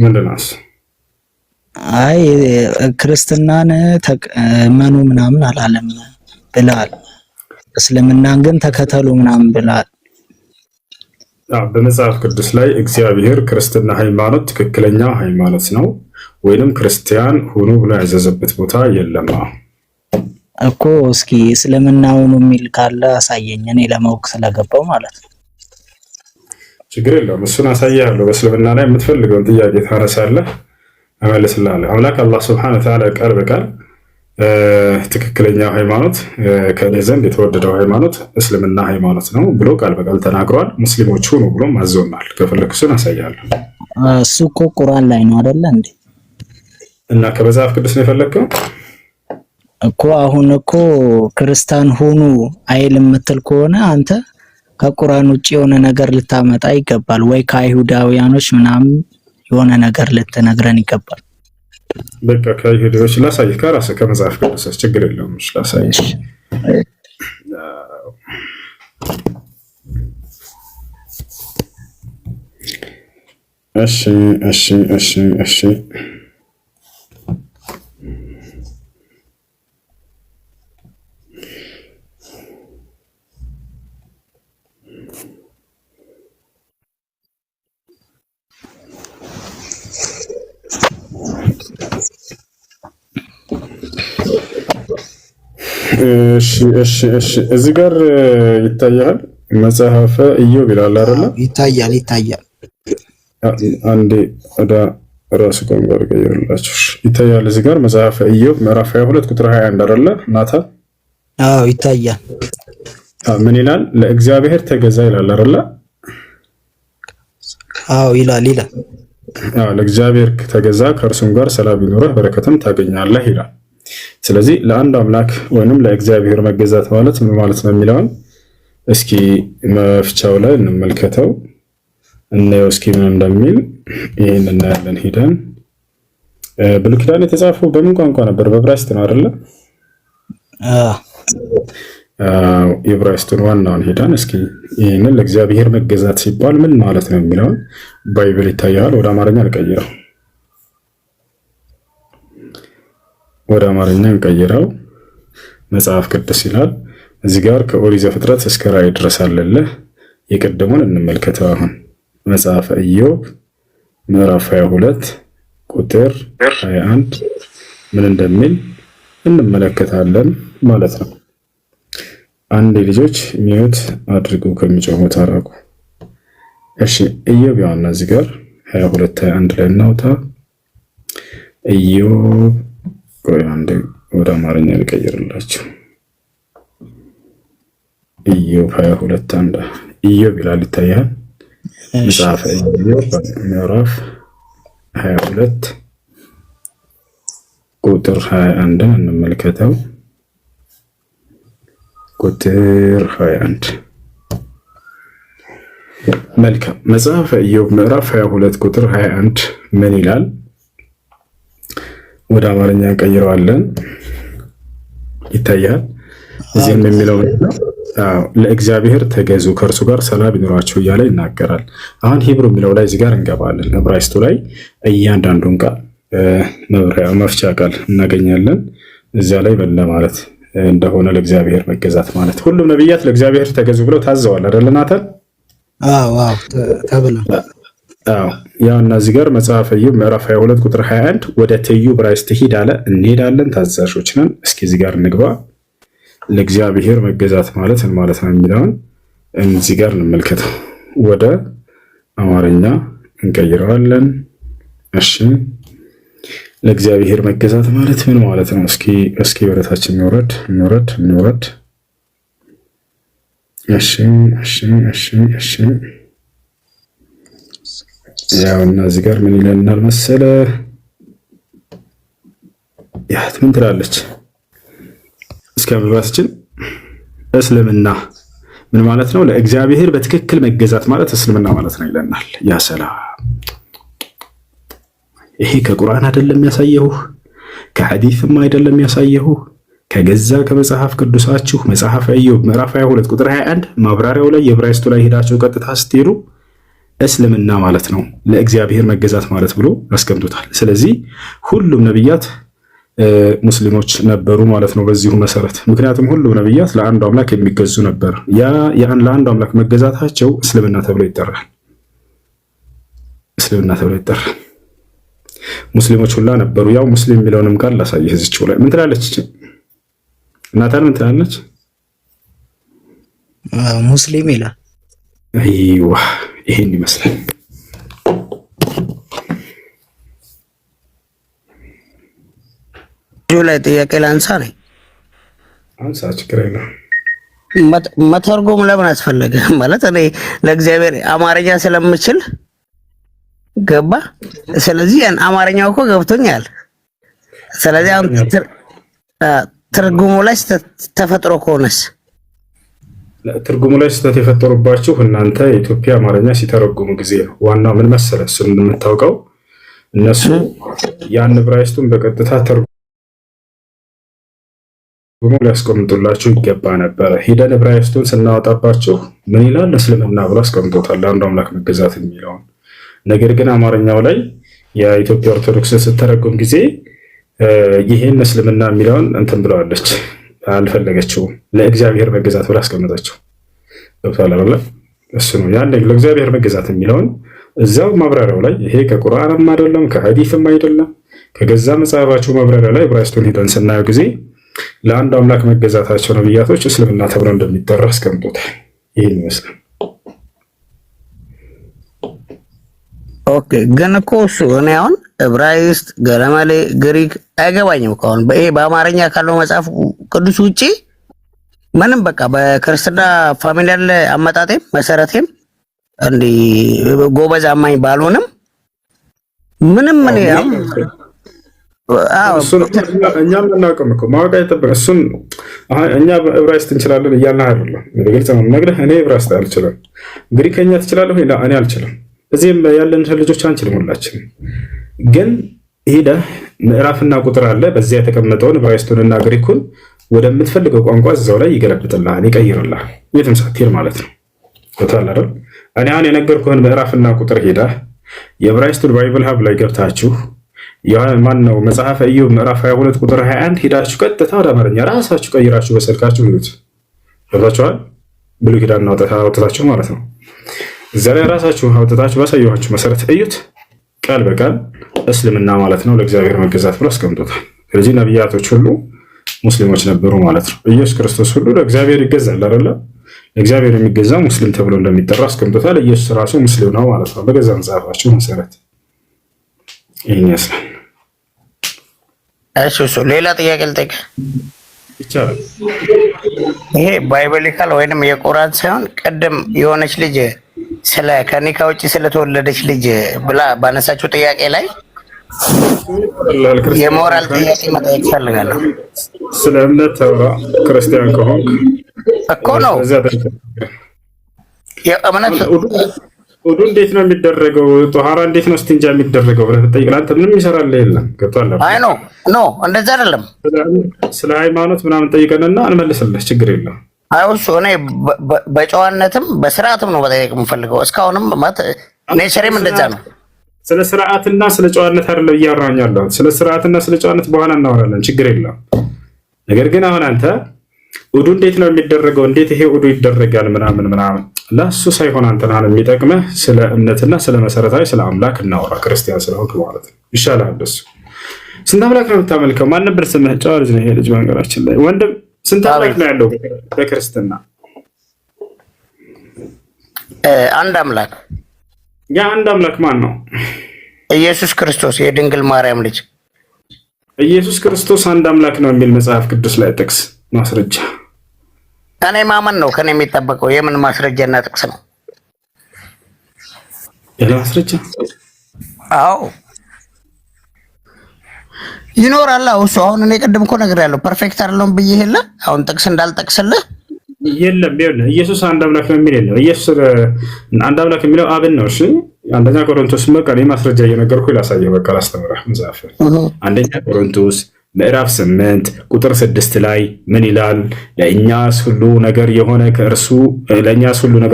ምንድን ነው? አይ ክርስትናን ተመኑ ምናምን አላለም ብለሃል፣ እስልምናን ግን ተከተሉ ምናምን ብለሃል። በመጽሐፍ ቅዱስ ላይ እግዚአብሔር ክርስትና ሃይማኖት ትክክለኛ ሃይማኖት ነው ወይንም ክርስቲያን ሁኑ ብሎ ያዘዘበት ቦታ የለም እኮ። እስኪ እስልምና ሁኑ የሚል ካለ አሳየኝ፣ እኔ ለማወቅ ስለገባው ማለት ነው። ችግር የለውም፣ እሱን አሳያለሁ። በእስልምና ላይ የምትፈልገውን ጥያቄ ታነሳለህ፣ እመልስልሃለሁ። አምላክ አላህ ሱብሓነሁ ወተዓላ ቃል በቃል ትክክለኛው ሃይማኖት ከኔ ዘንድ የተወደደው ሃይማኖት እስልምና ሃይማኖት ነው ብሎ ቃል በቃል ተናግሯል። ሙስሊሞች ሁኑ ብሎ አዞናል። ከፈለኩስን አሳያለሁ። እሱ እኮ ቁርአን ላይ ነው አይደለ እንዴ? እና ከመጽሐፍ ቅዱስ ነው የፈለከው እኮ። አሁን እኮ ክርስቲያን ሁኑ አይል የምትል ከሆነ አንተ ከቁርአን ውጪ የሆነ ነገር ልታመጣ ይገባል፣ ወይ ከአይሁዳውያኖች ምናምን የሆነ ነገር ልትነግረን ይገባል። በቃ ከይሁዳዎች ላሳይህ፣ ከራስህ ከመጽሐፍ ቅዱስ ችግር የለውም። ላሳይህ። እሺ እዚህ ጋር ይታያል። መጽሐፈ ኢዮብ ይላል አይደል? ይታያል። አንዴ ወደ ራሱ ቆንጆ ገይርላችሁ ይታያል። እዚህ ጋር መጽሐፈ ኢዮብ ምዕራፍ 22 ቁጥር 21 አይደል? ናታን ይታያል። ምን ይላል? ለእግዚአብሔር ተገዛ ይላል አይደል? ይላል። ለእግዚአብሔር ተገዛ ከእርሱም ጋር ሰላም ይኖርህ በረከትም ታገኛለህ ይላል። ስለዚህ ለአንድ አምላክ ወይንም ለእግዚአብሔር መገዛት ማለት ምን ማለት ነው የሚለውን እስኪ መፍቻው ላይ እንመልከተው። እናየው እስኪ ምን እንደሚል ይሄን እናያለን። ሄደን ብሉይ ኪዳን የተጻፈው በምን ቋንቋ ነበር? በዕብራይስጥ ነው አይደለ? የዕብራይስጡን ዋናውን ሄደን እስኪ ይሄንን ለእግዚአብሔር መገዛት ሲባል ምን ማለት ነው የሚለውን ባይብል ይታያል። ወደ አማርኛ ልቀይረው። ወደ አማርኛ እንቀይረው። መጽሐፍ ቅዱስ ይላል እዚህ ጋር ከኦሪት ዘፍጥረት እስከ ራዕይ ድረስ አለልህ። የቀደሙን እንመልከተው። አሁን መጽሐፈ ኢዮብ ምዕራፍ 22 ቁጥር 21 ምን እንደሚል እንመለከታለን ማለት ነው። አንድ ልጆች ሚዩት አድርጉ ከሚጮሁ ታረቁ። እሺ ኢዮብ ያውና እዚህ ጋር 22 21 ላይ እናውጣ። ኢዮብ አንድ ወደ አማርኛ ልቀይርላችሁ። ኢዮብ 22 አንድ ኢዮብ ይላል ይታያል። መጽሐፈ ኢዮብ ምዕራፍ 22 ቁጥር 21 እንመልከተው። ቁጥር 21 መልካም። መጽሐፈ ኢዮብ ምዕራፍ 22 ቁጥር 21 ምን ይላል? ወደ አማርኛ እንቀይረዋለን። ይታያል። እዚህም የሚለው ለእግዚአብሔር ተገዙ ከእርሱ ጋር ሰላም ይኖራችሁ እያለ ይናገራል። አሁን ሂብሩ የሚለው ላይ እዚህ ጋር እንገባለን። ዕብራይስጡ ላይ እያንዳንዱን ቃል መፍቻ ቃል እናገኛለን። እዚያ ላይ በለ ማለት እንደሆነ ለእግዚአብሔር መገዛት ማለት ሁሉም ነቢያት ለእግዚአብሔር ተገዙ ብለው ታዘዋል አይደል ናታን? ተብሏል። ያው እና እዚህ ጋር መጽሐፈ ኢዮብ ምዕራፍ 22 ቁጥር 21 ወደ ትይዩ ዕብራይስጥ ሂድ አለ። እንሄዳለን፣ ታዛዦች ነን። እስኪ እዚህ ጋር እንግባ። ለእግዚአብሔር መገዛት ማለት ምን ማለት ነው የሚለውን እዚህ ጋር እንመልከተው። ወደ አማርኛ እንቀይረዋለን። እሺ ለእግዚአብሔር መገዛት ማለት ምን ማለት ነው? እስኪ ወደታችን እንውረድ። እሺ ያው እና እዚህ ጋር ምን ይለናል መሰለ? ያት ምን ትላለች? እስከ መባስችን እስልምና ምን ማለት ነው? ለእግዚአብሔር በትክክል መገዛት ማለት እስልምና ማለት ነው ይለናል። ያ ሰላም! ይሄ ከቁርአን አይደለም ያሳየሁ፣ ከሐዲስም አይደለም ያሳየሁ፣ ከገዛ ከመጽሐፍ ቅዱሳችሁ መጽሐፈ ኢዮብ ምዕራፍ 22 ቁጥር 21 ማብራሪያው ላይ የዕብራይስጡ ላይ ሄዳችሁ ቀጥታ ስትሄዱ እስልምና ማለት ነው ለእግዚአብሔር መገዛት ማለት ብሎ አስቀምጦታል። ስለዚህ ሁሉም ነብያት ሙስሊሞች ነበሩ ማለት ነው በዚሁ መሰረት። ምክንያቱም ሁሉም ነብያት ለአንዱ አምላክ የሚገዙ ነበር። ለአንዱ አምላክ መገዛታቸው እስልምና ተብሎ ይጠራል። ሙስሊሞች ሁላ ነበሩ። ያው ሙስሊም የሚለውንም ቃል ላሳየህ። እዚችው ላይ ምን ትላለች? እናታን ምን ትላለች? ሙስሊም ይላል። አይዋ ይሄን ይመስላል። ላይ ጥያቄ ላንሳ ነኝ። አንሳ፣ ችግር የለም። መተርጎም ለምን አስፈለገ? ማለት እኔ ለእግዚአብሔር አማርኛ ስለምችል ገባ። ስለዚህ አማርኛው እኮ ገብቶኛል። ስለዚህ አሁን ትርጉሙ ላይ ተፈጥሮ ከሆነስ ትርጉሙ ላይ ስህተት የፈጠሩባችሁ እናንተ የኢትዮጵያ አማርኛ ሲተረጉሙ ጊዜ ነው። ዋናው ምን መሰለህ? እሱን የምታውቀው እነሱ ያን ዕብራይስጡን በቀጥታ ተርጉሞ ሊያስቀምጡላችሁ ይገባ ነበረ። ሂደን ዕብራይስጡን ስናወጣባችሁ ምን ይላል? እስልምና ብሎ አስቀምጦታል፣ አንዱ አምላክ መገዛት የሚለውን። ነገር ግን አማርኛው ላይ የኢትዮጵያ ኦርቶዶክስ ስትተረጉም ጊዜ ይህን እስልምና የሚለውን እንትን ብለዋለች፣ አልፈለገችውም። ለእግዚአብሔር መገዛት ብላ አስቀመጠችው። ገብቶሃል አይደል? እሱ ነው ያን ለእግዚአብሔር መገዛት የሚለውን እዛው ማብራሪያው ላይ ይሄ ከቁርአንም አይደለም ከሐዲስም አይደለም ከገዛ መጽሐፋቸው ማብራሪያ ላይ ዕብራይስጡን ሄደን ስናየው ጊዜ ለአንድ አምላክ መገዛታቸው ነብያቶች እስልምና ተብሎ እንደሚጠራ አስቀምጦታል። ይሄን ይመስላል። ኦኬ። ግን እኮ እሱ እኔ አሁን ዕብራይስጥ፣ ገረመሌ፣ ግሪክ አይገባኝም እኮ አሁን ይሄ በአማርኛ ካለው መጽሐፍ ቅዱስ ውጪ ምንም በቃ በክርስትና ፋሚሊያል አመጣጤም መሰረቴም እንዲ ጎበዝ አማኝ ባልሆንም ምንም ምን እኛም እናውቅም እኮ ማወቅ አይጠበቅ። እሱን እኛ ዕብራይስጥ እንችላለን እያልን አይደለም። በግልጽ ነው የምነግርህ። እኔ ዕብራይስጥ አልችልም። ግሪከኛ ትችላለህ ወይ? እኔ አልችልም። እዚህም ያለን ልጆች አንችልም ሁላችንም። ግን ሄደህ ምዕራፍና ቁጥር አለ። በዚያ የተቀመጠውን ዕብራይስጡንና ግሪኩን ወደምትፈልገው ቋንቋ እዛው ላይ ይገለብጥልሃል፣ ይቀይርልሃል። የትም ሳትሄድ ማለት ነው። ቶታል አይደል? እኔ አሁን የነገርኩህን ምዕራፍና ቁጥር ሄደህ የዕብራይስጡን ባይብል ሀብ ላይ ገብታችሁ ማን ነው መጽሐፈ ኢዮብ ምዕራፍ 22 ቁጥር 21 ሄዳችሁ ቀጥታ ወደ አማርኛ ራሳችሁ ቀይራችሁ በስልካችሁ ይሉት ገብታችኋል። ብሉይ ኪዳን አውጥታችሁ ማለት ነው። እዛ ላይ ራሳችሁ አውጥታችሁ ባሳየኋችሁ መሰረት እዩት። ቃል በቃል እስልምና ማለት ነው ለእግዚአብሔር መገዛት ብሎ አስቀምጦታል። ስለዚህ ነቢያቶች ሁሉ ሙስሊሞች ነበሩ ማለት ነው። ኢየሱስ ክርስቶስ ሁሉ ለእግዚአብሔር ይገዛል አይደለ? ለእግዚአብሔር የሚገዛ ሙስሊም ተብሎ እንደሚጠራ አስቀምጦታል። ኢየሱስ ራሱ ሙስሊም ነው ማለት ነው በገዛ መጽሐፋችሁ መሰረት። ይህን ይመስላል። እሱ ሌላ ጥያቄ ልጠይቅ ይቻላል? ይሄ ባይብሊካል ወይንም የቁርአን ሳይሆን ቅድም የሆነች ልጅ ስለ ከኒካ ውጪ ስለተወለደች ልጅ ብላ ባነሳችው ጥያቄ ላይ የሞራል ጥያቄ መጠየቅ ፈልጋለሁ። ስለ እምነት ተውራ ክርስቲያን ከሆንክ እኮ ነው የእምነት ውዱ እንዴት ነው የሚደረገው? ጧሃራ እንዴት ነው እስቲንጃ የሚደረገው ብለህ ብትጠይቅ ለአንተ ምንም ይሰራልህ የለም። ገብቶሃል? አይ ኖ እንደዛ አይደለም። ስለ ሃይማኖት ምናምን ጠይቀንና እንመልስልህ፣ ችግር የለም። አይ እሱ እኔ በጨዋነትም በስርዓትም ነው መጠየቅ የምፈልገው። እስካሁንም ኔቸሬም እንደዛ ነው። ስለ ስርዓትና ስለ ጨዋነት አይደለም እያወራኝ ያለሁት። ስለ ስርዓትና ስለ ጨዋነት በኋላ እናወራለን፣ ችግር የለም። ነገር ግን አሁን አንተ ውዱ እንዴት ነው የሚደረገው? እንዴት ይሄ ውዱ ይደረጋል? ምናምን ለሱ ሳይሆን አንተን የሚጠቅመህ ስለ እምነትና ስለ መሰረታዊ ስለ አምላክ እናወራ። ክርስቲያን ስለሆንክ ማለት ነው ይሻላል። እሱ ስንት አምላክ ነው የምታመልከው? ማን ነበር ስምህ? ጨዋ ልጅ ነው ይሄ ልጅ። በነገራችን ላይ ወንድም ስንት አምላክ ነው ያለው በክርስትና? አንድ አምላክ። ያ አንድ አምላክ ማን ነው? ኢየሱስ ክርስቶስ የድንግል ማርያም ልጅ። ኢየሱስ ክርስቶስ አንድ አምላክ ነው የሚል መጽሐፍ ቅዱስ ላይ ጥቅስ ማስረጃ? እኔ ማመን ነው ከኔ የሚጠበቀው። የምን ማስረጃና ጥቅስ ነው? ያለ ማስረጃ? አዎ ይኖራል። እሱ አሁን እኔ ቅድም እኮ ነግሬያለሁ። ፐርፌክት አይደለም ብዬ የለ አሁን ጥቅስ እንዳልጠቅስልህ የለም። ይኸውልህ ኢየሱስ አንድ አምላክ ነው የሚል የለም። ኢየሱስ አንድ አምላክ የሚለው አብን ነው። እሺ አንደኛ ቆሮንቶስ በቃ እኔ ማስረጃ እየነገርኩ ላሳየህ። በቃ ላስተምረህ መጽሐፍ አንደኛ ቆሮንቶስ ምዕራፍ 8 ቁጥር 6 ላይ ምን ይላል? ለእኛስ ሁሉ ነገር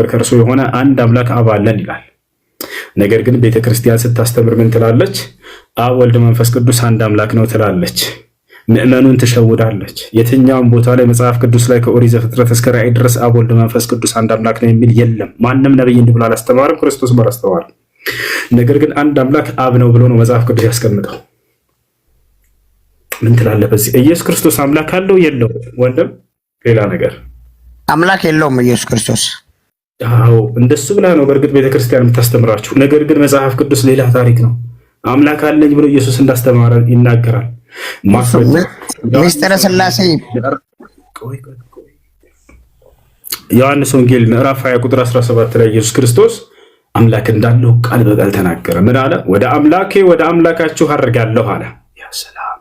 ከእርሱ የሆነ አንድ አምላክ አብ አለን ይላል። ነገር ግን ቤተክርስቲያን ስታስተምር ምን ትላለች? አብ ወልድ መንፈስ ቅዱስ አንድ አምላክ ነው ትላለች። ምዕመኑን ትሸውዳለች። የትኛውም ቦታ ላይ መጽሐፍ ቅዱስ ላይ ከኦሪት ዘፍጥረት እስከ ራዕይ ድረስ አብ ወልድ መንፈስ ቅዱስ አንድ አምላክ ነው የሚል የለም። ማንም ነብይ እንዲህ ብሎ አላስተማረም። ክርስቶስ አላስተማረም። ነገር ግን አንድ አምላክ አብ ነው ብሎ ነው መጽሐፍ ቅዱስ ያስቀምጠው። ምን ትላለህ በዚህ? ኢየሱስ ክርስቶስ አምላክ አለው የለው? ወንድም ሌላ ነገር አምላክ የለውም ኢየሱስ ክርስቶስ። አዎ እንደሱ ብላ ነው በእርግጥ ቤተክርስቲያን የምታስተምራችሁ። ነገር ግን መጽሐፍ ቅዱስ ሌላ ታሪክ ነው። አምላክ አለኝ ብሎ ኢየሱስ እንዳስተማረ ይናገራል። ሚስጥረ ሥላሴ ዮሐንስ ወንጌል ምዕራፍ 20 ቁጥር 17 ላይ ኢየሱስ ክርስቶስ አምላክ እንዳለው ቃል በቃል ተናገረ። ምን አለ? ወደ አምላኬ ወደ አምላካችሁ አድርጋለሁ አለ። ያ ሰላም።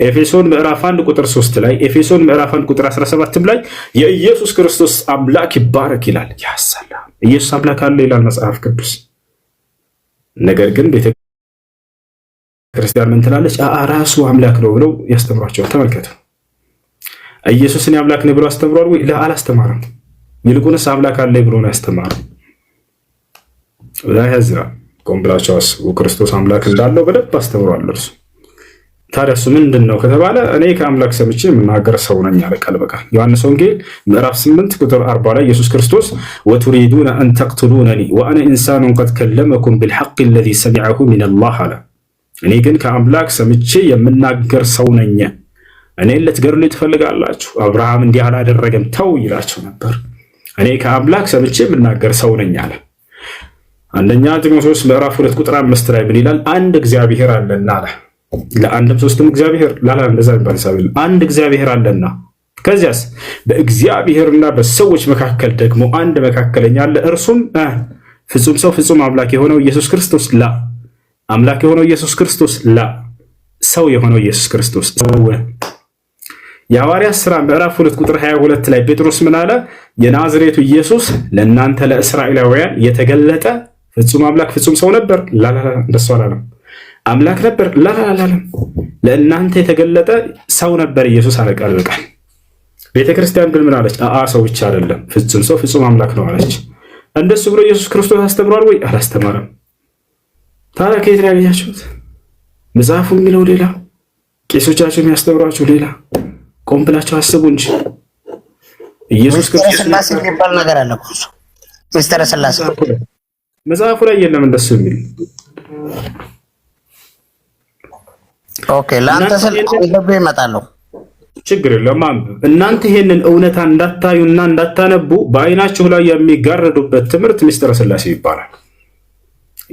ኤፌሶን ምዕራፍ 1 ቁጥር 3 ላይ ኤፌሶን ምዕራፍ 1 ቁጥር 17 ላይ የኢየሱስ ክርስቶስ አምላክ ይባረክ ይላል። ያ ሰላም። ኢየሱስ አምላክ አለ ይላል መጽሐፍ ቅዱስ። ነገር ግን ቤተ ክርስቲያን ምን ትላለች? ራሱ አምላክ ነው ብለው ያስተምሯቸዋል። ተመልከቱ። ኢየሱስን አምላክ ነው ብሎ አስተምሯል ወይ? አላስተማረም። ይልቁንስ አምላክ አለ ብሎ ነው ያስተማረው። ላይ ያዝራ ቆም ብላችሁ አስቡ። ክርስቶስ አምላክ እንዳለው በደንብ አስተምሯል እርሱ። ታዲያ እሱ ምንድን ነው ከተባለ እኔ ከአምላክ ሰምቼ የምናገር ሰው ነኝ አለ ቃል በቃል። ዮሐንስ ወንጌል ምዕራፍ 8 ቁጥር 40 ላይ ኢየሱስ ክርስቶስ ወቱሪዱነ አን ተቅቱሉነኒ ወአነ ኢንሳኑን ቀድ ከለመኩም ቢልሐቅ አለዚ ሰሚዐሁ ሚነላህ አለ። እኔ ግን ከአምላክ ሰምቼ የምናገር ሰው ነኝ፣ እኔን ልትገድሉ ትፈልጋላችሁ? አብርሃም እንዲህ አላደረገም ተው ይላቸው ነበር። እኔ ከአምላክ ሰምቼ የምናገር ሰው ነኝ አለ። አንደኛ ጢሞቴዎስ ምዕራፍ 2 ቁጥር 5 ላይ ምን ይላል? አንድ እግዚአብሔር አለና አለ። ለአንድም ሶስትም እግዚአብሔር ላላ እንደዛ ይባል ሳቢል አንድ እግዚአብሔር አለና፣ ከዚያስ በእግዚአብሔርና በሰዎች መካከል ደግሞ አንድ መካከለኛ አለ፣ እርሱም ፍጹም ሰው ፍጹም አምላክ የሆነው ኢየሱስ ክርስቶስ ላ አምላክ የሆነው ኢየሱስ ክርስቶስ ላ ሰው የሆነው ኢየሱስ ክርስቶስ። የሐዋርያት ሥራ ምዕራፍ 2 ቁጥር 22 ላይ ጴጥሮስ ምን አለ? የናዝሬቱ ኢየሱስ ለእናንተ ለእስራኤላውያን የተገለጠ ፍጹም አምላክ ፍጹም ሰው ነበር። ላላላ እንደሱ አላለም። አምላክ ነበር ላላላለም። ለእናንተ የተገለጠ ሰው ነበር ኢየሱስ አለ ቃል በቃል። ቤተክርስቲያን ግን ምን አለች? ሰው ብቻ አይደለም ፍጹም ሰው ፍጹም አምላክ ነው አለች። እንደሱ ብሎ ኢየሱስ ክርስቶስ አስተምሯል ወይ? አላስተማረም። ታዲያ ከየት ነው ያገኛችሁት? መጽሐፉ የሚለው ሌላ፣ ቄሶቻቸው የሚያስተምሯቸው ሌላ። ቆም ብላችሁ አስቡ እንጂ ኢየሱስ ክርስቶስ ሥላሴ የሚባል ነገር አለ እኮ ሚስጥረ ሥላሴ መጽሐፉ ላይ የለም እንደሱ የሚል። ኦኬ ለአንተ ስለዚህ ይመጣለሁ፣ ችግር የለውም አንብብ። እናንተ ይሄንን እውነታ እንዳታዩና እንዳታነቡ በአይናችሁ ላይ የሚጋረዱበት ትምህርት ሚስጥረ ሥላሴ ይባላል።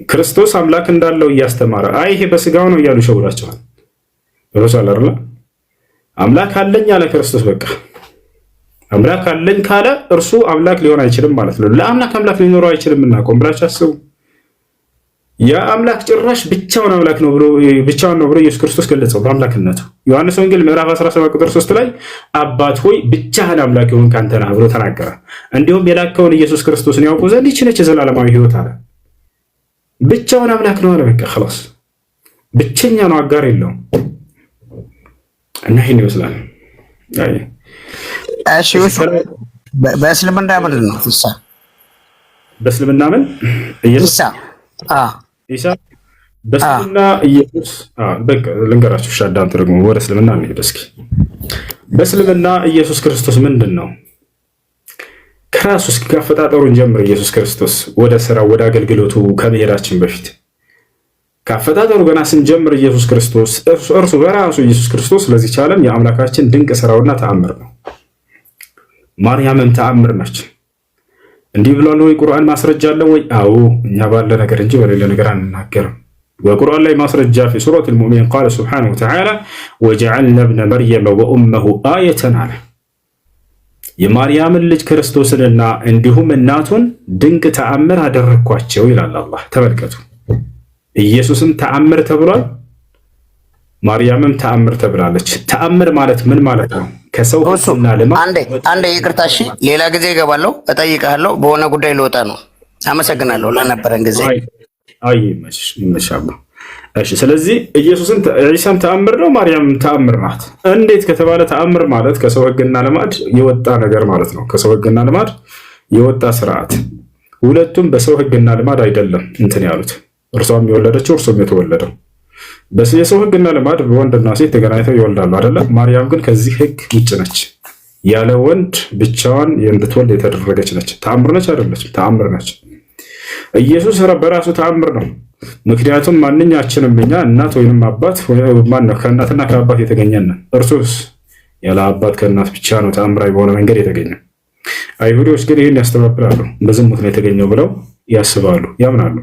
ክርስቶስ አምላክ እንዳለው እያስተማረ ይሄ በስጋው ነው እያሉ ይሸውዳቸዋል። ይወሳል አይደል? አምላክ አለኝ አለ ክርስቶስ። በቃ አምላክ አለኝ ካለ እርሱ አምላክ ሊሆን አይችልም ማለት ነው። ለአምላክ አምላክ ሊኖረው አይችልምና ቆም ብላችሁ አስቡ። ያ አምላክ ጭራሽ ብቻውን አምላክ ነው ብሎ ብቻውን ነው ብሎ ኢየሱስ ክርስቶስ ገለጸው በአምላክነቱ። ዮሐንስ ወንጌል ምዕራፍ 17 ቁጥር 3 ላይ አባት ሆይ ብቻህን አምላክ የሆንክ አንተ ነህ ብሎ ተናገረ። እንዲሁም የላከውን ኢየሱስ ክርስቶስን ያውቁ ዘንድ ይህች ነች የዘላለማዊ ሕይወት አለ። ብቻውን አምላክ ነው አለ። በቃ خلاص ብቸኛ ነው፣ አጋር የለውም። እና ይሄን ይመስላል። እሺ በእስልምና ምንድን ነው ኢሳ? በእስልምና ምን ኢየሱስ ኢሳ በእስልምና ኢየሱስ በቃ ልንገራችሁ። ሻዳም ደግሞ ወደ እስልምና እንሄድ እስኪ። በእስልምና ኢየሱስ ክርስቶስ ምንድን ነው? ከራሱ እስኪ ካፈጣጠሩን ጀምር። ኢየሱስ ክርስቶስ ወደ ስራው ወደ አገልግሎቱ ከመሄዳችን በፊት ካፈጣጠሩ ገና ስንጀምር ኢየሱስ ክርስቶስ እርሱ በራሱ ኢየሱስ ክርስቶስ ለዚህ ዓለም የአምላካችን ድንቅ ስራውና ተአምር ነው። ማርያምም ተአምር ነች። እንዲህ ብሏል ወይ? ቁርአን ማስረጃ አለው ወይ? አዎ፣ እኛ ባለ ነገር እንጂ በሌላ ነገር አንናገርም። በቁርአን ላይ ማስረጃ في سورة المؤمن قال سبحانه وتعالى وجعلنا ابن مريم وأمه آية አለ። የማርያምን ልጅ ክርስቶስንና እንዲሁም እናቱን ድንቅ ተአምር አደረኳቸው ይላል አላህ። ተመልከቱ፣ ኢየሱስም ተአምር ተብሏል፣ ማርያምም ተአምር ተብላለች። ተአምር ማለት ምን ማለት ነው? ከሰው ሁሉና ለማ አንዴ ይቅርታ፣ እሺ፣ ሌላ ጊዜ እገባለሁ፣ እጠይቅሃለሁ። በሆነ ጉዳይ ልወጣ ነው። አመሰግናለሁ ለነበረን ጊዜ። አይ መሻባ። እሺ፣ ስለዚህ ኢየሱስም ኢሳም ተአምር ነው፣ ማርያም ተአምር ናት። እንዴት ከተባለ ተአምር ማለት ከሰው ሕግና ልማድ የወጣ ነገር ማለት ነው። ከሰው ሕግና ልማድ የወጣ ስርዓት። ሁለቱም በሰው ሕግና ልማድ አይደለም እንትን ያሉት። እርሷም የወለደችው እርሱም የተወለደው የሰው ሕግና ልማድ በወንድና ሴት ተገናኝተው ይወልዳሉ አይደለ? ማርያም ግን ከዚህ ሕግ ውጭ ነች። ያለ ወንድ ብቻዋን እንድትወልድ የተደረገች ነች። ተአምር ነች አይደለች? ተአምር ነች። ኢየሱስ በራሱ ተአምር ነው። ምክንያቱም ማንኛችንም እኛ እናት ወይንም አባት ማነው ከእናትና ከአባት የተገኘን ነን። እርሱስ ያለ አባት ከእናት ብቻ ነው ተአምራዊ በሆነ መንገድ የተገኘ። አይሁዶች ግን ይህን ያስተባብላሉ። በዝሙት ነው የተገኘው ብለው ያስባሉ፣ ያምናሉ።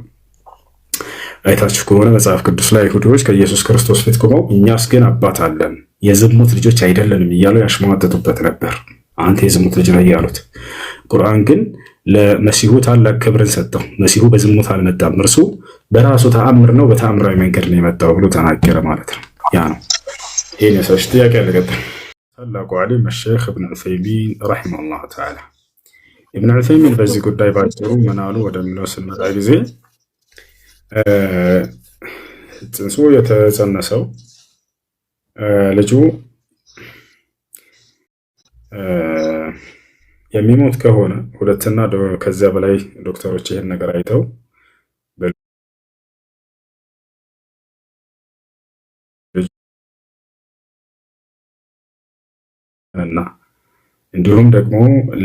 አይታችሁ ከሆነ መጽሐፍ ቅዱስ ላይ አይሁዶች ከኢየሱስ ክርስቶስ ፊት ቆመው እኛስ ግን አባት አለን የዝሙት ልጆች አይደለንም እያሉ ያሽሟጠጡበት ነበር። አንተ የዝሙት ልጅ ነው ያሉት። ቁርአን ግን ለመሲሁ ታላቅ ክብርን ሰጠው። መሲሁ በዝሙት አልመጣም፣ እርሱ በራሱ ተአምር ነው፣ በተአምራዊ መንገድ ነው የመጣው ብሎ ተናገረ ማለት ነው። ያ ነው። ይህን የሰዎች ጥያቄ ያለቀጥል ታላቁ ዓሊም ሼክ ኢብኑ ዑሰይሚን ረሒመሁላህ ተዓላ። ኢብኑ ዑሰይሚን በዚህ ጉዳይ ባጭሩ ምን አሉ ወደሚለው ስንመጣ ጊዜ ጽንሱ የተጸነሰው ልጁ የሚሞት ከሆነ ሁለትና ከዚያ በላይ ዶክተሮች ይህን ነገር አይተው እና እንዲሁም ደግሞ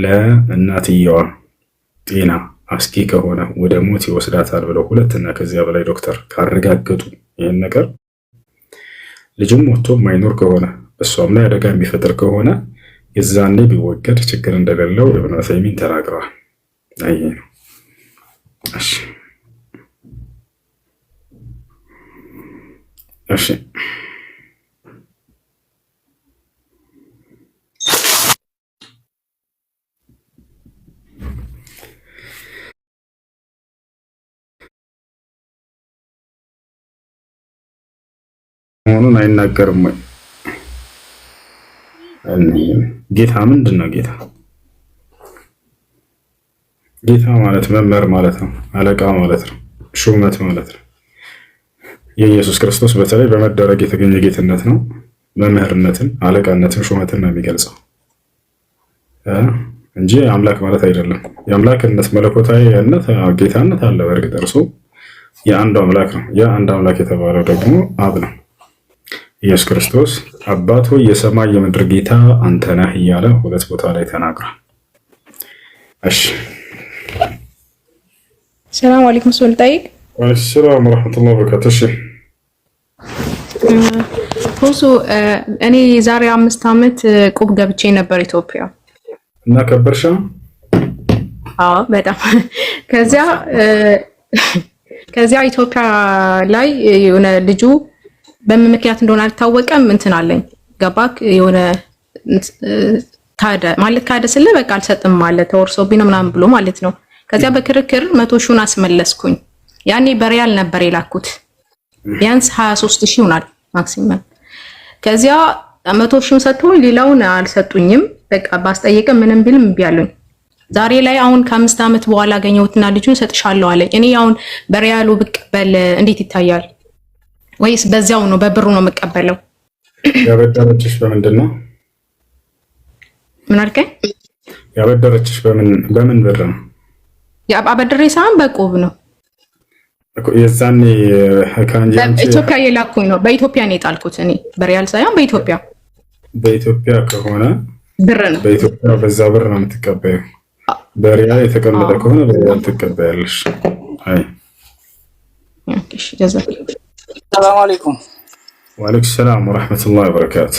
ለእናትየዋ ጤና አስጊ ከሆነ ወደ ሞት ይወስዳታል ብለው ሁለትና ከዚያ በላይ ዶክተር ካረጋገጡ ይህን ነገር ልጁም ሞቶ የማይኖር ከሆነ እሷም ላይ አደጋ የሚፈጥር ከሆነ የዛኔ ቢወገድ ችግር እንደሌለው ኢብኑ ዑሰይሚን ተናግረዋል። አይ ነው። እሺ መሆኑን አይናገርም ወይ? ጌታ ምንድን ነው? ጌታ ማለት መምህር ማለት ነው፣ አለቃ ማለት ነው፣ ሹመት ማለት ነው። የኢየሱስ ክርስቶስ በተለይ በመደረግ የተገኘ ጌትነት ነው። መምህርነትን፣ አለቃነትን፣ ሹመትን ነው የሚገልጸው እንጂ አምላክ ማለት አይደለም። የአምላክነት መለኮታዊነት ጌታነት አለ። በእርግጥ እርሱ የአንዱ አምላክ ነው። ያ አንድ አምላክ የተባለው ደግሞ አብ ነው። ኢየሱስ ክርስቶስ አባት ሆይ የሰማይ የምድር ጌታ አንተ ነህ እያለ ሁለት ቦታ ላይ ተናግሯል። እሺ ሰላም አለይኩም ሱልጣይቅ ሰላም ወራህመቱላሂ ወበረካቱ። እሺ ሁሱ እኔ ዛሬ 5 ዓመት ቁብ ገብቼ ነበር ኢትዮጵያ እና ከበርሻ? አዎ በጣም ከዚያ ኢትዮጵያ ላይ የሆነ ልጁ በምን ምክንያት እንደሆነ አልታወቀም እንትን አለኝ ገባክ የሆነ ካደ ስለ በቃ አልሰጥም ማለት ተወርሶብኝ ነው ምናምን ብሎ ማለት ነው። ከዚያ በክርክር 100 ሺውን አስመለስኩኝ። ያኔ በሪያል ነበር የላኩት ቢያንስ 23,000 ይሆናል ማክሲመም። ከዚያ 100 ሺውን ሰጥቶኝ ሌላውን አልሰጡኝም። በቃ ባስጠየቀ ምንም ቢልም ቢያሉኝ ዛሬ ላይ አሁን ከ5 ዓመት በኋላ አገኘሁትና ልጁን ሰጥሻለሁ አለኝ። እኔ አሁን በሪያሉ ብቀበል እንዴት ይታያል? ወይስ በዚያው ነው በብሩ ነው የምቀበለው? ያበደረችሽ በምንድን ነው? ምን አልከኝ? ያበደረችሽ በምን ብር ነው? አበድሬ ሳይሆን በቁብ ነው እኮ የዛኔ ካንጂ ኢትዮጵያ የላኩኝ ነው። በኢትዮጵያ ነው የጣልኩት እኔ በሪያል ሳይሆን በኢትዮጵያ። በኢትዮጵያ ከሆነ ብር ነው። በኢትዮጵያ በዛ ብር ነው የምትቀበዩ። በሪያል የተቀመጠ ከሆነ በሪያል ትቀበያለሽ። አይ እሺ ጀዛክ ሰላም አለይኩም። ወአለይኩም ሰላም ወራህመቱላሂ ወበረካቱ።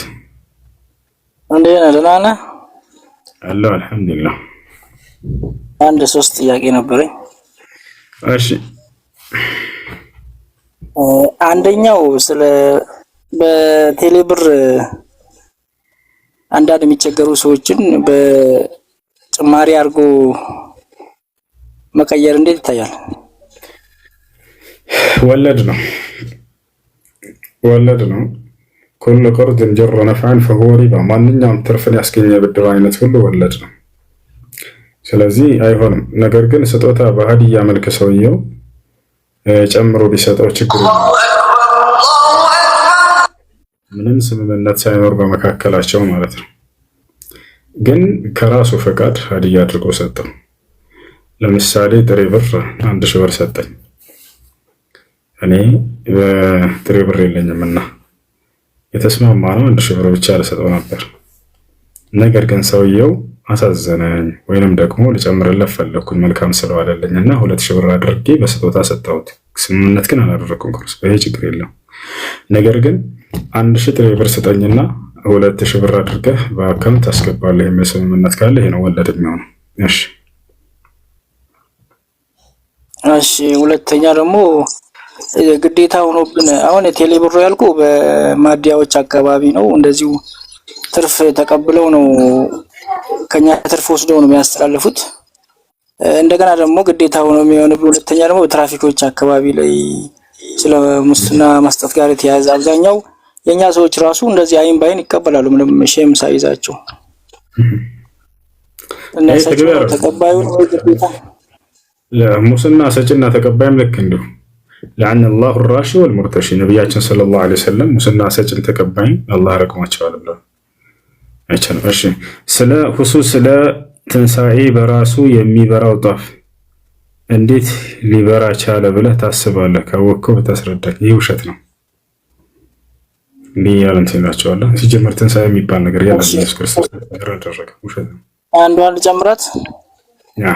እንዴት ነህ? ደህና ነህ? አለሁ አልሐምዱሊላህ። አንድ 3 ጥያቄ ነበረኝ። እሺ አንደኛው ስለ በቴሌብር አንዳንድ የሚቸገሩ ሰዎችን በጭማሪ አድርጎ መቀየር እንዴት ይታያል? ወለድ ነው። ኩሉ ቀርድን ጀረ ነፍዐን ፈሁወ ሪባ። ማንኛውም ትርፍን ያስገኘ ብድር አይነት ሁሉ ወለድ ነው። ስለዚህ አይሆንም። ነገር ግን ስጦታ በሀዲያ መልክ ሰውየው ጨምሮ ቢሰጠው ችግር ምንም ስምምነት ሳይኖር በመካከላቸው ማለት ነው። ግን ከራሱ ፈቃድ ሀዲያ አድርጎ ሰጠው። ለምሳሌ ጥሬ ብር 1,000 ብር ሰጠኝ። እኔ ጥሬ ብር የለኝምና የተስማማ ነው 1,000 ብር ብቻ ልሰጠው ነበር። ነገር ግን ሰውየው አሳዘነኝ ወይንም ደግሞ ልጨምርለት ፈለኩኝ መልካም ስለዋለልኝና 2,000 ብር አድርጌ በስጦታ ሰጠሁት። ስምምነት ግን አላደረኩም ከርሱ ይሄ ችግር የለም። ነገር ግን 1,000 ጥሬ ብር ስጠኝና 2,000 ብር አድርገህ በአካውንት አስገባለህ የሚል ስምምነት ካለ ይሄ ነው ወለድ የሚሆነው። እሺ ሁለተኛ ደግሞ ግዴታ ሆኖብን አሁን ቴሌብር ያልኩ በማዲያዎች አካባቢ ነው። እንደዚሁ ትርፍ ተቀብለው ነው ከኛ ትርፍ ወስደው ነው የሚያስተላልፉት። እንደገና ደግሞ ግዴታ ሆኖ የሚሆነው ሁለተኛ ደግሞ በትራፊኮች አካባቢ ላይ ስለ ሙስና ማስጠት ጋር የተያያዘ አብዛኛው የኛ ሰዎች ራሱ እንደዚህ አይን ባይን ይቀበላሉ ምንም ሼም ሳይዛቸው እና ተቀባዩ ግዴታ ለሙስና ሰጭና ተቀባይም ልክ እንደው لعن الله الراشي والمرتشي ነብያችን ሰለላሁ ዐለይሂ ወሰለም ሙስና ሰጭን ተቀባይ አላህ ረግሟቸዋል ብለው አይቻልም። እሺ ስለ ሁሱስ ስለ ትንሳኤ በራሱ የሚበራው ጧፍ እንዴት ሊበራ ቻለ ብለህ ታስባለህ? ካወቅከው ብታስረዳኝ። ይህ ውሸት ነው እንዴ ያለን ትላቸዋለህ። ሲጀመር ትንሳኤ የሚባል ነገር የለም። ኢየሱስ ክርስቶስ ተደረገ ውሸት ነው። አንዷን ጨምራት ያ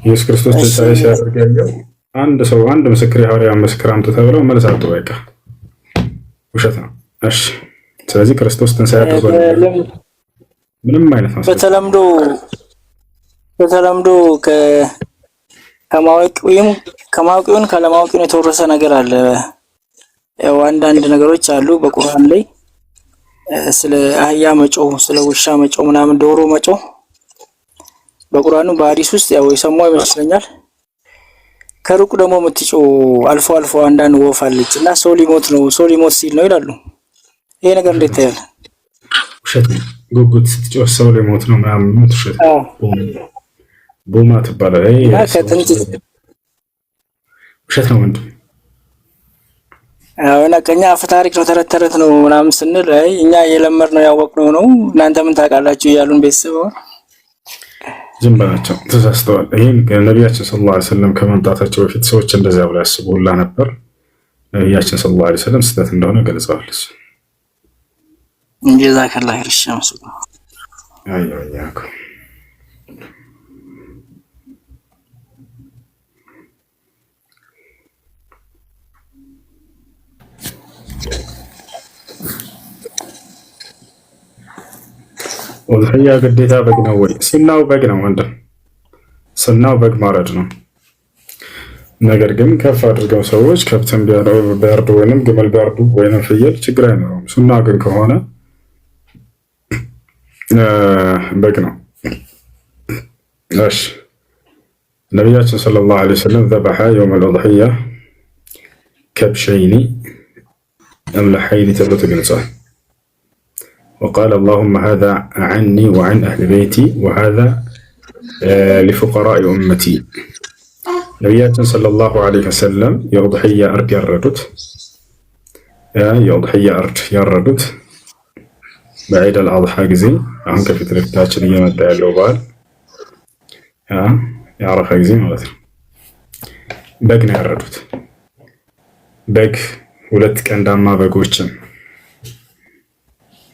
ኢየሱስ ክርስቶስ ትንሳኤ ሲያደርግ ያለው አንድ ሰው አንድ ምስክር የሐዋርያ ምስክር አምጡ ተብለው መልስ አጡ። በቃ ውሸት ነው። እሺ ስለዚህ ክርስቶስ ትንሳኤ አድርጓል ምንም አይነት ነው። በተለምዶ ከማወቂውም ካለማወቂው የተወረሰ ነገር አለ። ያው አንዳንድ ነገሮች አሉ በቁርአን ላይ ስለ አህያ መጮህ፣ ስለ ውሻ መጮህ ምናምን ዶሮ መጮህ በቁርአኑ በሐዲስ ውስጥ ያው የሰማው ይመስለኛል። ከሩቅ ደግሞ የምትጮህ አልፎ አልፎ አንዳንድ ወፍ አለች እና ሰው ሊሞት ሲል ነው ይላሉ። ይሄ ነገር እንዴት ታያል? ውሸት ነው። ጉጉት ስትጮህ ሰው ሊሞት ነው ምናምን ውሸት ነው። ቦማ ትባላለህ። ውሸት ነው ወንድም። እና ከኛ አፈ ታሪክ ነው ተረት ተረት ነው ምናምን ስንል እኛ የለመድነው ያወቅነው ነው እናንተ ምን ታውቃላችሁ እያሉን ቤተሰብ ዝም በላቸው፣ ተሳስተዋል። ይሄን ነቢያችን ሰለላሁ ዐለይሂ ወሰለም ከመምጣታቸው በፊት ሰዎች እንደዚያ ብለው ያስቡላ ነበር። ነቢያችን ሰለላሁ ዐለይሂ ወሰለም ስህተት እንደሆነ ገልጸዋል። ጀዛከላህ ኸይር አያያኩ ወልህያ ግዴታ በግ ነው ወይ? ሱናው በግ ነው ወንድም፣ ሱናው በግ ማረድ ነው። ነገር ግን ከፍ አድርገው ሰዎች ከብትን ቢያርዱ ወይንም ግመል ቢያርዱ ወይንም ፍየል ችግር አይኖረውም። ሱና ግን ከሆነ በግ ነው። እሺ ነቢያችን ሰለላሁ ዐለይሂ ወሰለም ذبح يوم الأضحية كبشين أملحين ተብሎ ተገልጿል። وقال اللهم هذا عني وعن أهل بيتي وهذا لفقراء أمتي ነቢያችን ሰለላሁ ዐለይሂ ወሰለም የኡድሕያ እርድ ያረዱት በዒድ አልአድሓ ጊዜ አሁን ከፊት ለፊታችን እየመጣ ያለው በዓል የአረፋ ጊዜ ማለት ነው። በግ ነው ያረዱት። በግ ሁለት ቀንዳማ በጎችን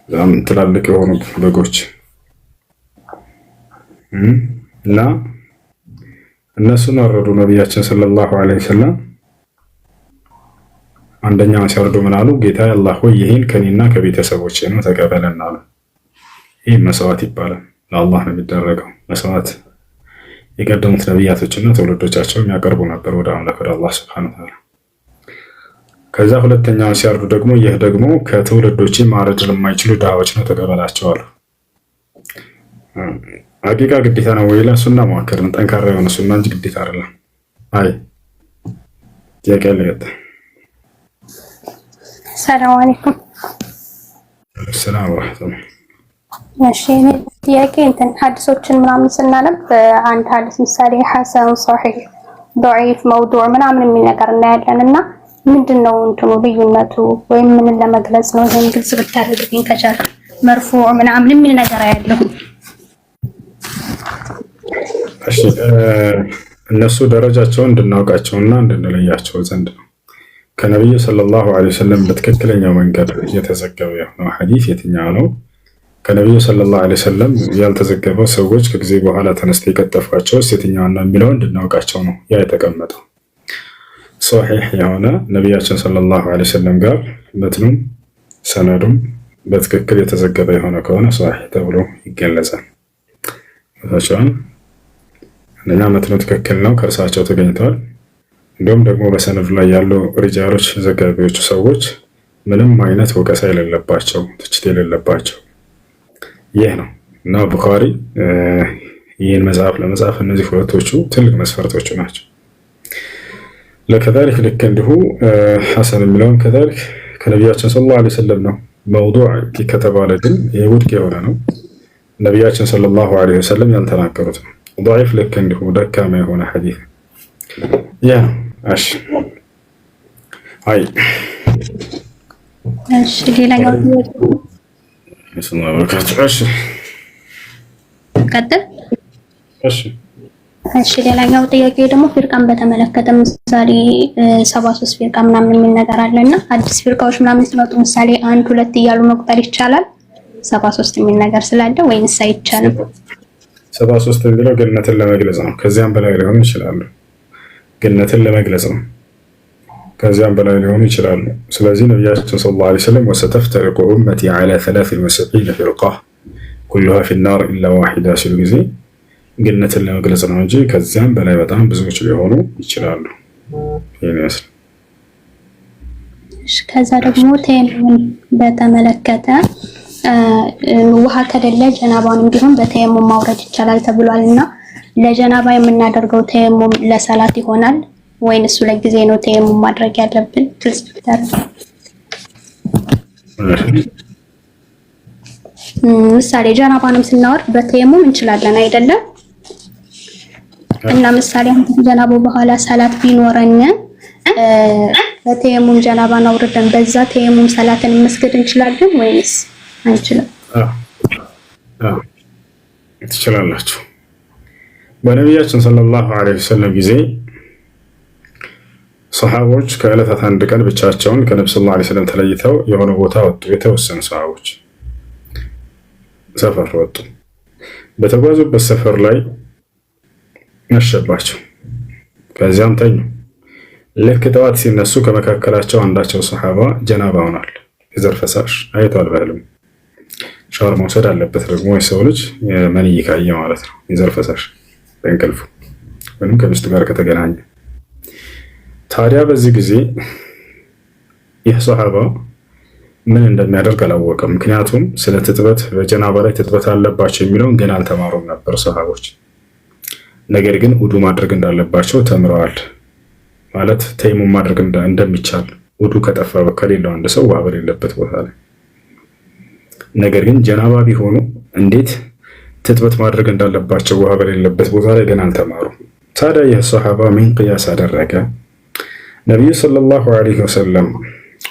በጣም ትላልቅ የሆኑ በጎች እና እነሱን አረዱ ነቢያችን ሰለላሁ ዐለይሂ ወሰለም። አንደኛውን ሲያርዱ ምን አሉ? ጌታ አላህ ሆይ ይህን ከኔና ከቤተሰቦቼ ነው ተቀበለን አሉ። ይህ መስዋዕት ይባላል። ለአላህ ነው የሚደረገው መስዋዕት። የቀደሙት ነቢያቶችና ትውልዶቻቸው የሚያቀርቡ ነበር ወደ አምላክ ወደ አላህ ሱብሓነሁ ወተዓላ። ከዛ ሁለተኛውን ሲያርዱ ደግሞ ይህ ደግሞ ከትውልዶቼ ማረድ ለማይችሉ ድሃዎች ነው ተቀበላቸው አሉ። አቂቃ ግዴታ ነው ወይ? ለሱና መዋከር ነው። ጠንካራ የሆነ ሱና እንጂ ግዴታ አይደለም። አይ ጥያቄ አለ። ሰላም አለይኩም። ሰላም ወራህመቱላህ። እሺ ጥያቄ እንትን ሐዲሶችን ምናምን ስናነብ አንድ ሐዲስ ምሳሌ ሐሰን፣ ሶሒህ፣ ضعيف፣ መውዱዕ ምናምን የሚል ነገር እናያለን እና ምንድነው እንትኑ ልዩነቱ ወይም ምን ለመግለጽ ነው? ይሄን ግልጽ ብታደርጉልኝ ከቻለ። መርፉዕ ምናምን የሚል ነገር አያለሁ። እሺ እነሱ ደረጃቸውን እንድናውቃቸውና እንድንለያቸው ዘንድ ነው። ከነብዩ ሰለላሁ ዐለይሂ ወሰለም በትክክለኛው መንገድ የተዘገበ የሆነው ሐዲስ የትኛው ነው? ከነብዩ ሰለላሁ ዐለይሂ ወሰለም ያልተዘገበው ሰዎች ከጊዜ በኋላ ተነስተው የቀጠፏቸው የትኛው ነው የሚለው እንድናውቃቸው ነው ያ የተቀመጠው። ሶሒህ የሆነ ነቢያችን ሰለላሁ ዐለይሂ ወሰለም ጋር መትኑም ሰነዱም በትክክል የተዘገበ የሆነ ከሆነ ሶሒህ ተብሎ ይገለጻል። ታቻን እነኛ መትኑ ትክክል ነው፣ ከእርሳቸው ተገኝተዋል። እንዲሁም ደግሞ በሰነዱ ላይ ያሉ ሪጃሎች ዘጋቢዎቹ ሰዎች ምንም አይነት ወቀሳ የሌለባቸው ትችት የሌለባቸው ይህ ነው እና ቡኻሪ ይህን መጽሐፍ ለመጻፍ እነዚህ ሁለቶቹ ትልቅ መስፈርቶቹ ናቸው። ለከዛሊክ ልክ እንዲሁ ሐሰን የሚለውን ከዛሊክ ከነቢያችን ሰለላሁ ዐለይሂ ወሰለም ነው። መውዱዕ ከተባለ ግን ይህ ውድቅ የሆነ ነው። ነቢያችን ሰለላሁ ዐለይሂ ወሰለም ያልተናገሩት ነው። ضعيف ልክ እንዲሁ ደካማ የሆነ ሐዲስ ያ ነው። እሺ አይ እሺ ሌላኛው እሺ ሌላኛው ጥያቄ ደግሞ ፊርቃን በተመለከተ ምሳሌ 73 ፊርቃ ምናምን የሚል ነገር አለና አዲስ ፊርቃዎች ምናምን ሲመጡ ምሳሌ 1 2 እያሉ መቁጠር ይቻላል? 73 የሚል ነገር ስላለ ወይንስ አይቻልም? 73 የሚለው ገነትን ለመግለጽ ነው። ከዚያም በላይ ሊሆኑ ይችላሉ። ገነትን ለመግለጽ ነው። ከዚያም በላይ ሊሆኑ ይችላሉ። ስለዚህ ነቢያችን ሰለላሁ ዐለይሂ ወሰለም ወሰተፍተሪቁ ኡመቲ ዐላ 73 ፊርቃ ኩሉሃ ፊናር ኢላ ዋሂዳ ሲሉ ጊዜ ገነትን ለመግለጽ ነው እንጂ ከዚያም በላይ በጣም ብዙዎች ሊሆኑ ይችላሉ። ይመስል ከዛ ደግሞ ተየሙም በተመለከተ ውሃ ከሌለ ጀናባንም ቢሆን በተየሙም ማውረድ ይቻላል ተብሏልና ለጀናባ የምናደርገው ተየሙም ለሰላት ይሆናል ወይስ እሱ ለጊዜ ነው ተየሙም ማድረግ ያለብን? ግልጽ ብታደርጉ። ምሳሌ ጀናባንም ስናወርድ በተየሙም እንችላለን አይደለም? እና ምሳሌ ጀናባ በኋላ ሰላት ቢኖረን በተየሙም ጀናባን አውርደን በዛ ተየሙም ሰላትን መስገድ እንችላለን ወይስ አንችልም? ትችላላችሁ። በነቢያችን ሰለላሁ ዐለይሂ ወሰለም ጊዜ ሰሃቦች ከዕለታት አንድ ቀን ብቻቸውን ከነብዩ ሰለላሁ ዐለይሂ ወሰለም ተለይተው የሆነ ቦታ ወጡ። የተወሰኑ ሰሃቦች ሰፈር ወጡ። በተጓዙበት ሰፈር ላይ መሸባቸው። ከዚያም ተኙ። ልክ ጠዋት ሲነሱ ከመካከላቸው አንዳቸው ሰሃባ ጀናባ ሆኗል። የዘር ፈሳሽ አይቷል በህልሙ። ሻወር መውሰድ አለበት ደግሞ የሰው ልጅ መንይ ካየ ማለት ነው። የዘር ፈሳሽ በእንቅልፉ ወይም ከሚስቱ ጋር ከተገናኘ። ታዲያ በዚህ ጊዜ ይህ ሰሃባ ምን እንደሚያደርግ አላወቀም። ምክንያቱም ስለ ትጥበት በጀናባ ላይ ትጥበት አለባቸው የሚለውን ገና አልተማሩም ነበር ሰሃቦች። ነገር ግን ውዱ ማድረግ እንዳለባቸው ተምረዋል። ማለት ተይሙም ማድረግ እንደሚቻል ውዱ ከጠፋ ከሌለው አንድ ሰው ውሃ በሌለበት ቦታ ላይ። ነገር ግን ጀናባ ቢሆኑ እንዴት ትጥበት ማድረግ እንዳለባቸው ውሃ በሌለበት ቦታ ላይ ገና አልተማሩም። ታዲያ ይህ ሰሃባ ምን ቅያስ አደረገ? ነቢዩ ሰለላሁ ዐለይሂ ወሰለም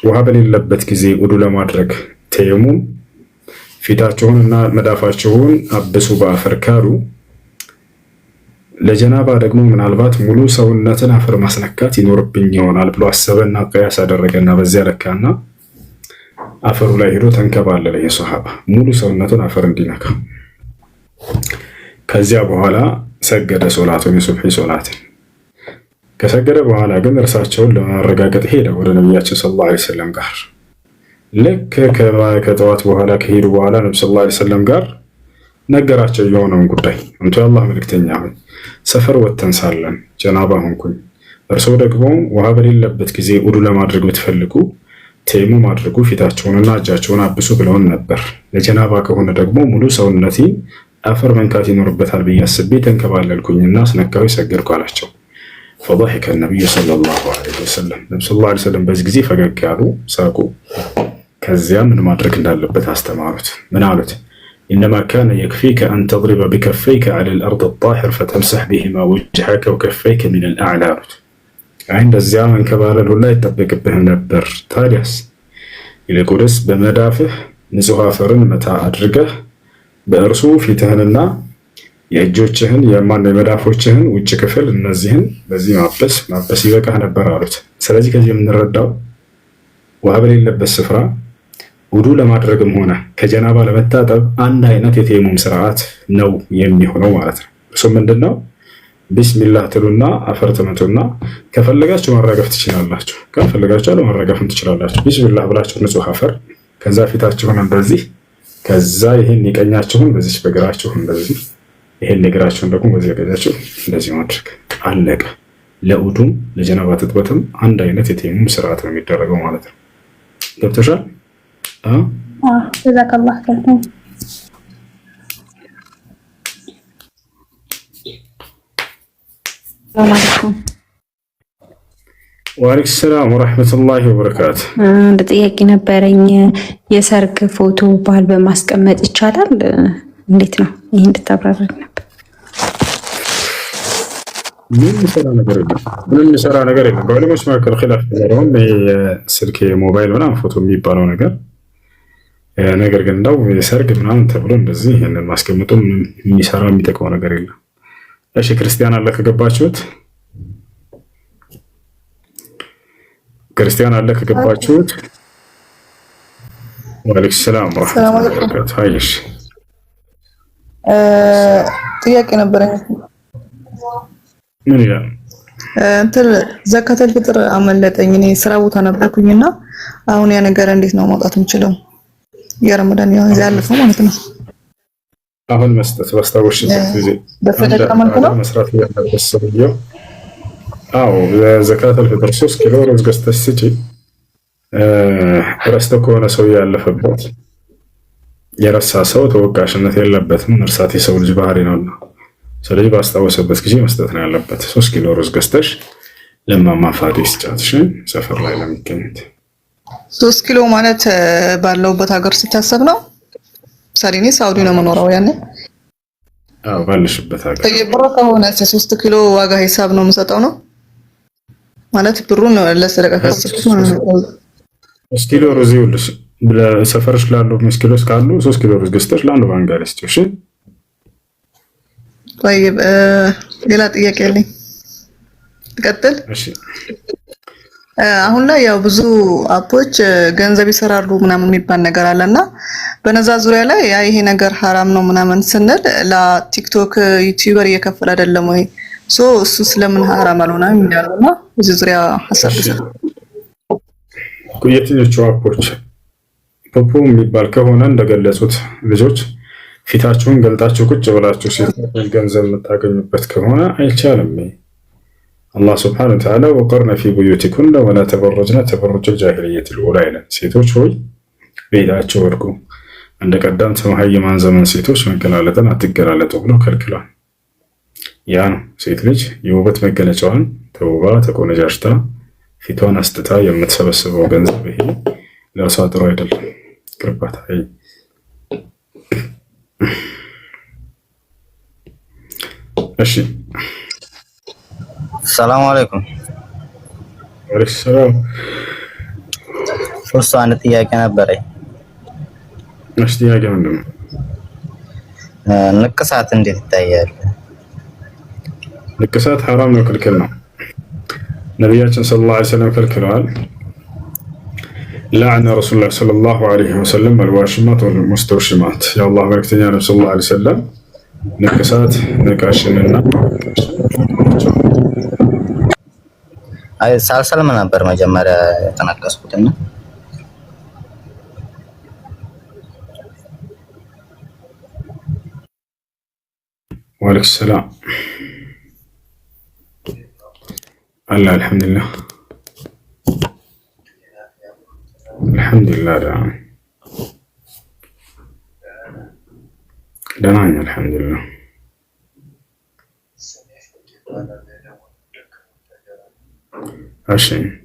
ውሃ በሌለበት ጊዜ ውዱ ለማድረግ ተየሙም ፊታቸውንና መዳፋቸውን አብሱ በአፈር ካሉ ለጀናባ ደግሞ ምናልባት ሙሉ ሰውነትን አፈር ማስነካት ይኖርብኝ ይሆናል ብሎ አሰበና ቅያስ አደረገና በዚያ ለካና አፈሩ ላይ ሄዶ ተንከባለለ። የሶሃባ ሙሉ ሰውነቱን አፈር እንዲነካ። ከዚያ በኋላ ሰገደ ሶላቱን፣ የሱብሒ ሶላትን። ከሰገደ በኋላ ግን እርሳቸውን ለማረጋገጥ ሄደ ወደ ነቢያችን ሰለላሁ ዐለይሂ ወሰለም ጋር። ልክ ከጠዋት በኋላ ከሄዱ በኋላ ነብዩ ሰለላሁ ዐለይሂ ወሰለም ጋር ነገራቸው የሆነውን ጉዳይ። አንቱ የአላህ መልእክተኛ ሆይ ሰፈር ወጥተን ሳለን ጀናባ ሆንኩኝ፣ እርስዎ ደግሞ ውሃ በሌለበት ጊዜ ውዱ ለማድረግ ብትፈልጉ ተየሙም አድርጉ፣ ፊታቸውንና እጃቸውን አብሱ ብለውን ነበር። ለጀናባ ከሆነ ደግሞ ሙሉ ሰውነቴ አፈር መንካት ይኖርበታል ብዬ አስቤ ተንከባለልኩኝና አስነካዊ ሰገድኩ አላቸው። فضحك النبي صلى الله عليه وسلم ነብዩ ሰለላሁ ዐለይሂ ወሰለም በዚህ ጊዜ ፈገግ ያሉ፣ ሳቁ። ከዚያ ምን ማድረግ እንዳለበት አስተማሩት። ምን አሉት? إنما كان يكفيك أن تضرب بكفيك على الأرض الطاهر فتمسح بهما وجهك وكفيك من الأعلى. عند الزيام كبار لا يتبك بهم نبر تاليس إلى قدس بمدافع نزوها فرن متى أدرجه بأرسو في تهننا يجوتشهن يمان بمدافعوتشهن وجكفل النزيهن بزي ما بس يبقى نبر عرفت. سلازي كذي من الرداء وهبل يلبس سفرة ውዱ ለማድረግም ሆነ ከጀናባ ለመታጠብ አንድ አይነት የተየሙም ስርዓት ነው የሚሆነው ማለት ነው። እሱ ምንድነው? ቢስሚላህ ትሉና አፈር ትመቱና ከፈለጋችሁ ማረጋፍ ትችላላችሁ፣ ከፈለጋችሁ አለማረጋፍም ትችላላችሁ። ቢስሚላህ ብላችሁ ንጹህ አፈር፣ ከዛ ፊታችሁን እንደዚህ፣ ከዛ ይሄን የቀኛችሁን በዚህ በግራችሁ እንደዚህ፣ ይሄን የግራችሁን ደግሞ በዚህ ያገዛችሁ እንደዚህ ማድረግ አለቀ። ለውዱም ለጀናባ ትጥበትም አንድ አይነት የተየሙም ስርዓት ነው የሚደረገው ማለት ነው። ገብቶሻል? ጀዛከላህ ኸይር። ወአለይኩም ሰላም ወራህመቱላሂ ወበረካቱ። አንድ ጥያቄ ነበረኝ። የሰርግ ፎቶ በአልበም ማስቀመጥ ይቻላል? እንዴት ነው? ይሄን እንድታብራራኝ ነበር። ምንም ሰራ ነገር የለም። በዕለሞች መካከል ኺላፍ ነው። የስልክ የሞባይል ምናምን ፎቶ የሚባለው ነገር ግን እንደው የሰርግ ምናምን ተብሎ እንደዚህ ይሄንን ማስቀመጡ ምንም የሚሰራ የሚጠቅመው ነገር የለም። እሺ ክርስቲያን አለ ከገባችሁት ወአለይኩም ሰላም ወራህመቱላሂ ወበረካቱ። አይሽ ጥያቄ ነበረኝ። ምን ይላል? እንትን ዘካተል ፍጥር አመለጠኝ። እኔ ስራ ቦታ ነበርኩኝና አሁን ያ ነገር እንዴት ነው ማውጣት የምችለው? የረመዳን ያለፈው ማለት ነው። አሁን መስጠት ባስታወሽበት ጊዜ በፈለቀ መልኩ ነው መስራት ያለበት ሰውየው። አዎ ዘካተል ፍጥር 3 ኪሎ ሩዝ ገዝተሽ ስጪ። ረስቶ ከሆነ ሰው ያለፈበት የረሳ ሰው ተወቃሽነት የለበትም። መርሳት የሰው ልጅ ባህሪ ነውና ስለዚህ ባስታወሰበት ጊዜ መስጠት ነው ያለበት። 3 ኪሎ ሩዝ ገዝተሽ ለማማ ፋዲስ ጫትሽ ሰፈር ላይ ለሚገኙት 3 ኪሎ ማለት ባለውበት ሀገር ሲታሰብ ነው። ሳሪኒ ሳውዲ ነው መኖራው ያኔ። አዎ ባለሽበት ሀገር በየብሩ ከሆነ 3 ኪሎ ዋጋ ሂሳብ ነው የምሰጠው ነው ማለት ብሩን ለሰደቃ ከሰጥኩ ማለት ነው። 3 ኪሎ ሩዝ ይኸውልሽ ለሰፈርሽ ላሉ መስኪኖች ካሉ 3 ኪሎ ሩዝ ገዝተሽ ለአንዱ ባንጋሊ ስጪው። እሺ طيب ሌላ ጥያቄ አለኝ። ቀጥል። እሺ አሁን ላይ ያው ብዙ አፖች ገንዘብ ይሰራሉ ምናምን የሚባል ነገር አለና በነዛ ዙሪያ ላይ ያ ይሄ ነገር ሐራም ነው ምናምን ስንል ለቲክቶክ ዩቲዩበር እየከፈለ አይደለም ወይ? እሱ ስለምን ሐራም አልሆነም ይላሉና እዚህ ዙሪያ ሐሳብ የትኞቹ አፖች ፖፖ የሚባል ከሆነ እንደገለጹት ልጆች ፊታችሁን ገልጣችሁ ቁጭ ብላችሁ ሴቶች ገንዘብ የምታገኙበት ከሆነ አይቻልም። አላህ ሱብሓነሁ ወተዓላ ወቀርነ ፊ ቡዩቲኩነ ወላ ተበረጅነ ተበሩጀ ጃሂልየት ልኡላ ይላል። ሴቶች ሆይ ቤታችሁ ወድቁ፣ እንደ ቀደምት መሃይማን ዘመን ሴቶች መገላለጥን አትገላለጡ ብሎ ከልክሏል። ያ ነው ሴት ልጅ የውበት መገለጫዋን ተውባ ተቆነጃጅታ ፊቷን አስጥታ የምትሰበስበው ገንዘብ ይሄ ለእርሷ ጥሩ አይደለም። ቅርባት አይ እሺ ሰላም አለይኩም። ወአለይኩም ሰላም። ሶስት አንድ ጥያቄ ነበረኝ። እሺ ጥያቄ ምንድን ነው? ንቅሳት እንዴት ይታያል? ንቅሳት ሐራም ነው፣ ክልክል ነው። ነቢያችን ሰለላሁ ዐለይሂ ወሰለም ከልክለዋል። لعن رسول الله صلى الله عليه وسلم الواشمات والمستوشمات. يا الله ملكتني أنا صلى الله عليه وسلم نكسات نكاشننا አይ ሳልሰልም ነበር መጀመሪያ የተነቀስኩትና وعليكم السلام. الله الحمد لله الحمد لله دعاني الحمد لله. عشان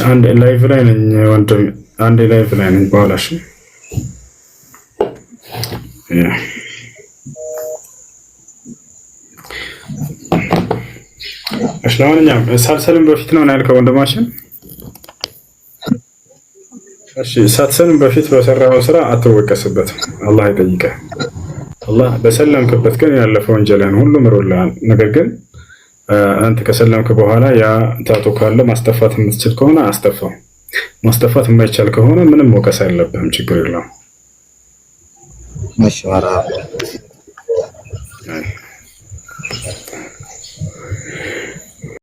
አንድ ላይቭ ላይ ነኝ ወንድም፣ አንድ ላይቭ ላይ ነኝ። በኋላ እሺ እሺ። ለማንኛውም ሳልሰልም በፊት ነው ያልከው ወንድማችን። እሺ ሳትሰልም በፊት በሰራው ስራ አትወቀስበትም፣ አላህ ይጠይቀህ። አላህ በሰለምክበት ግን ያለፈ ወንጀልህን ሁሉ ምሮልሃል። ነገር ግን አንተ ከሰለምክ በኋላ ያ ታቶ ካለ ማስጠፋት የምትችል ከሆነ አስጠፋው። ማስጠፋት የማይቻል ከሆነ ምንም ወቀሳ የለብህም፣ ችግር የለውም። እሺ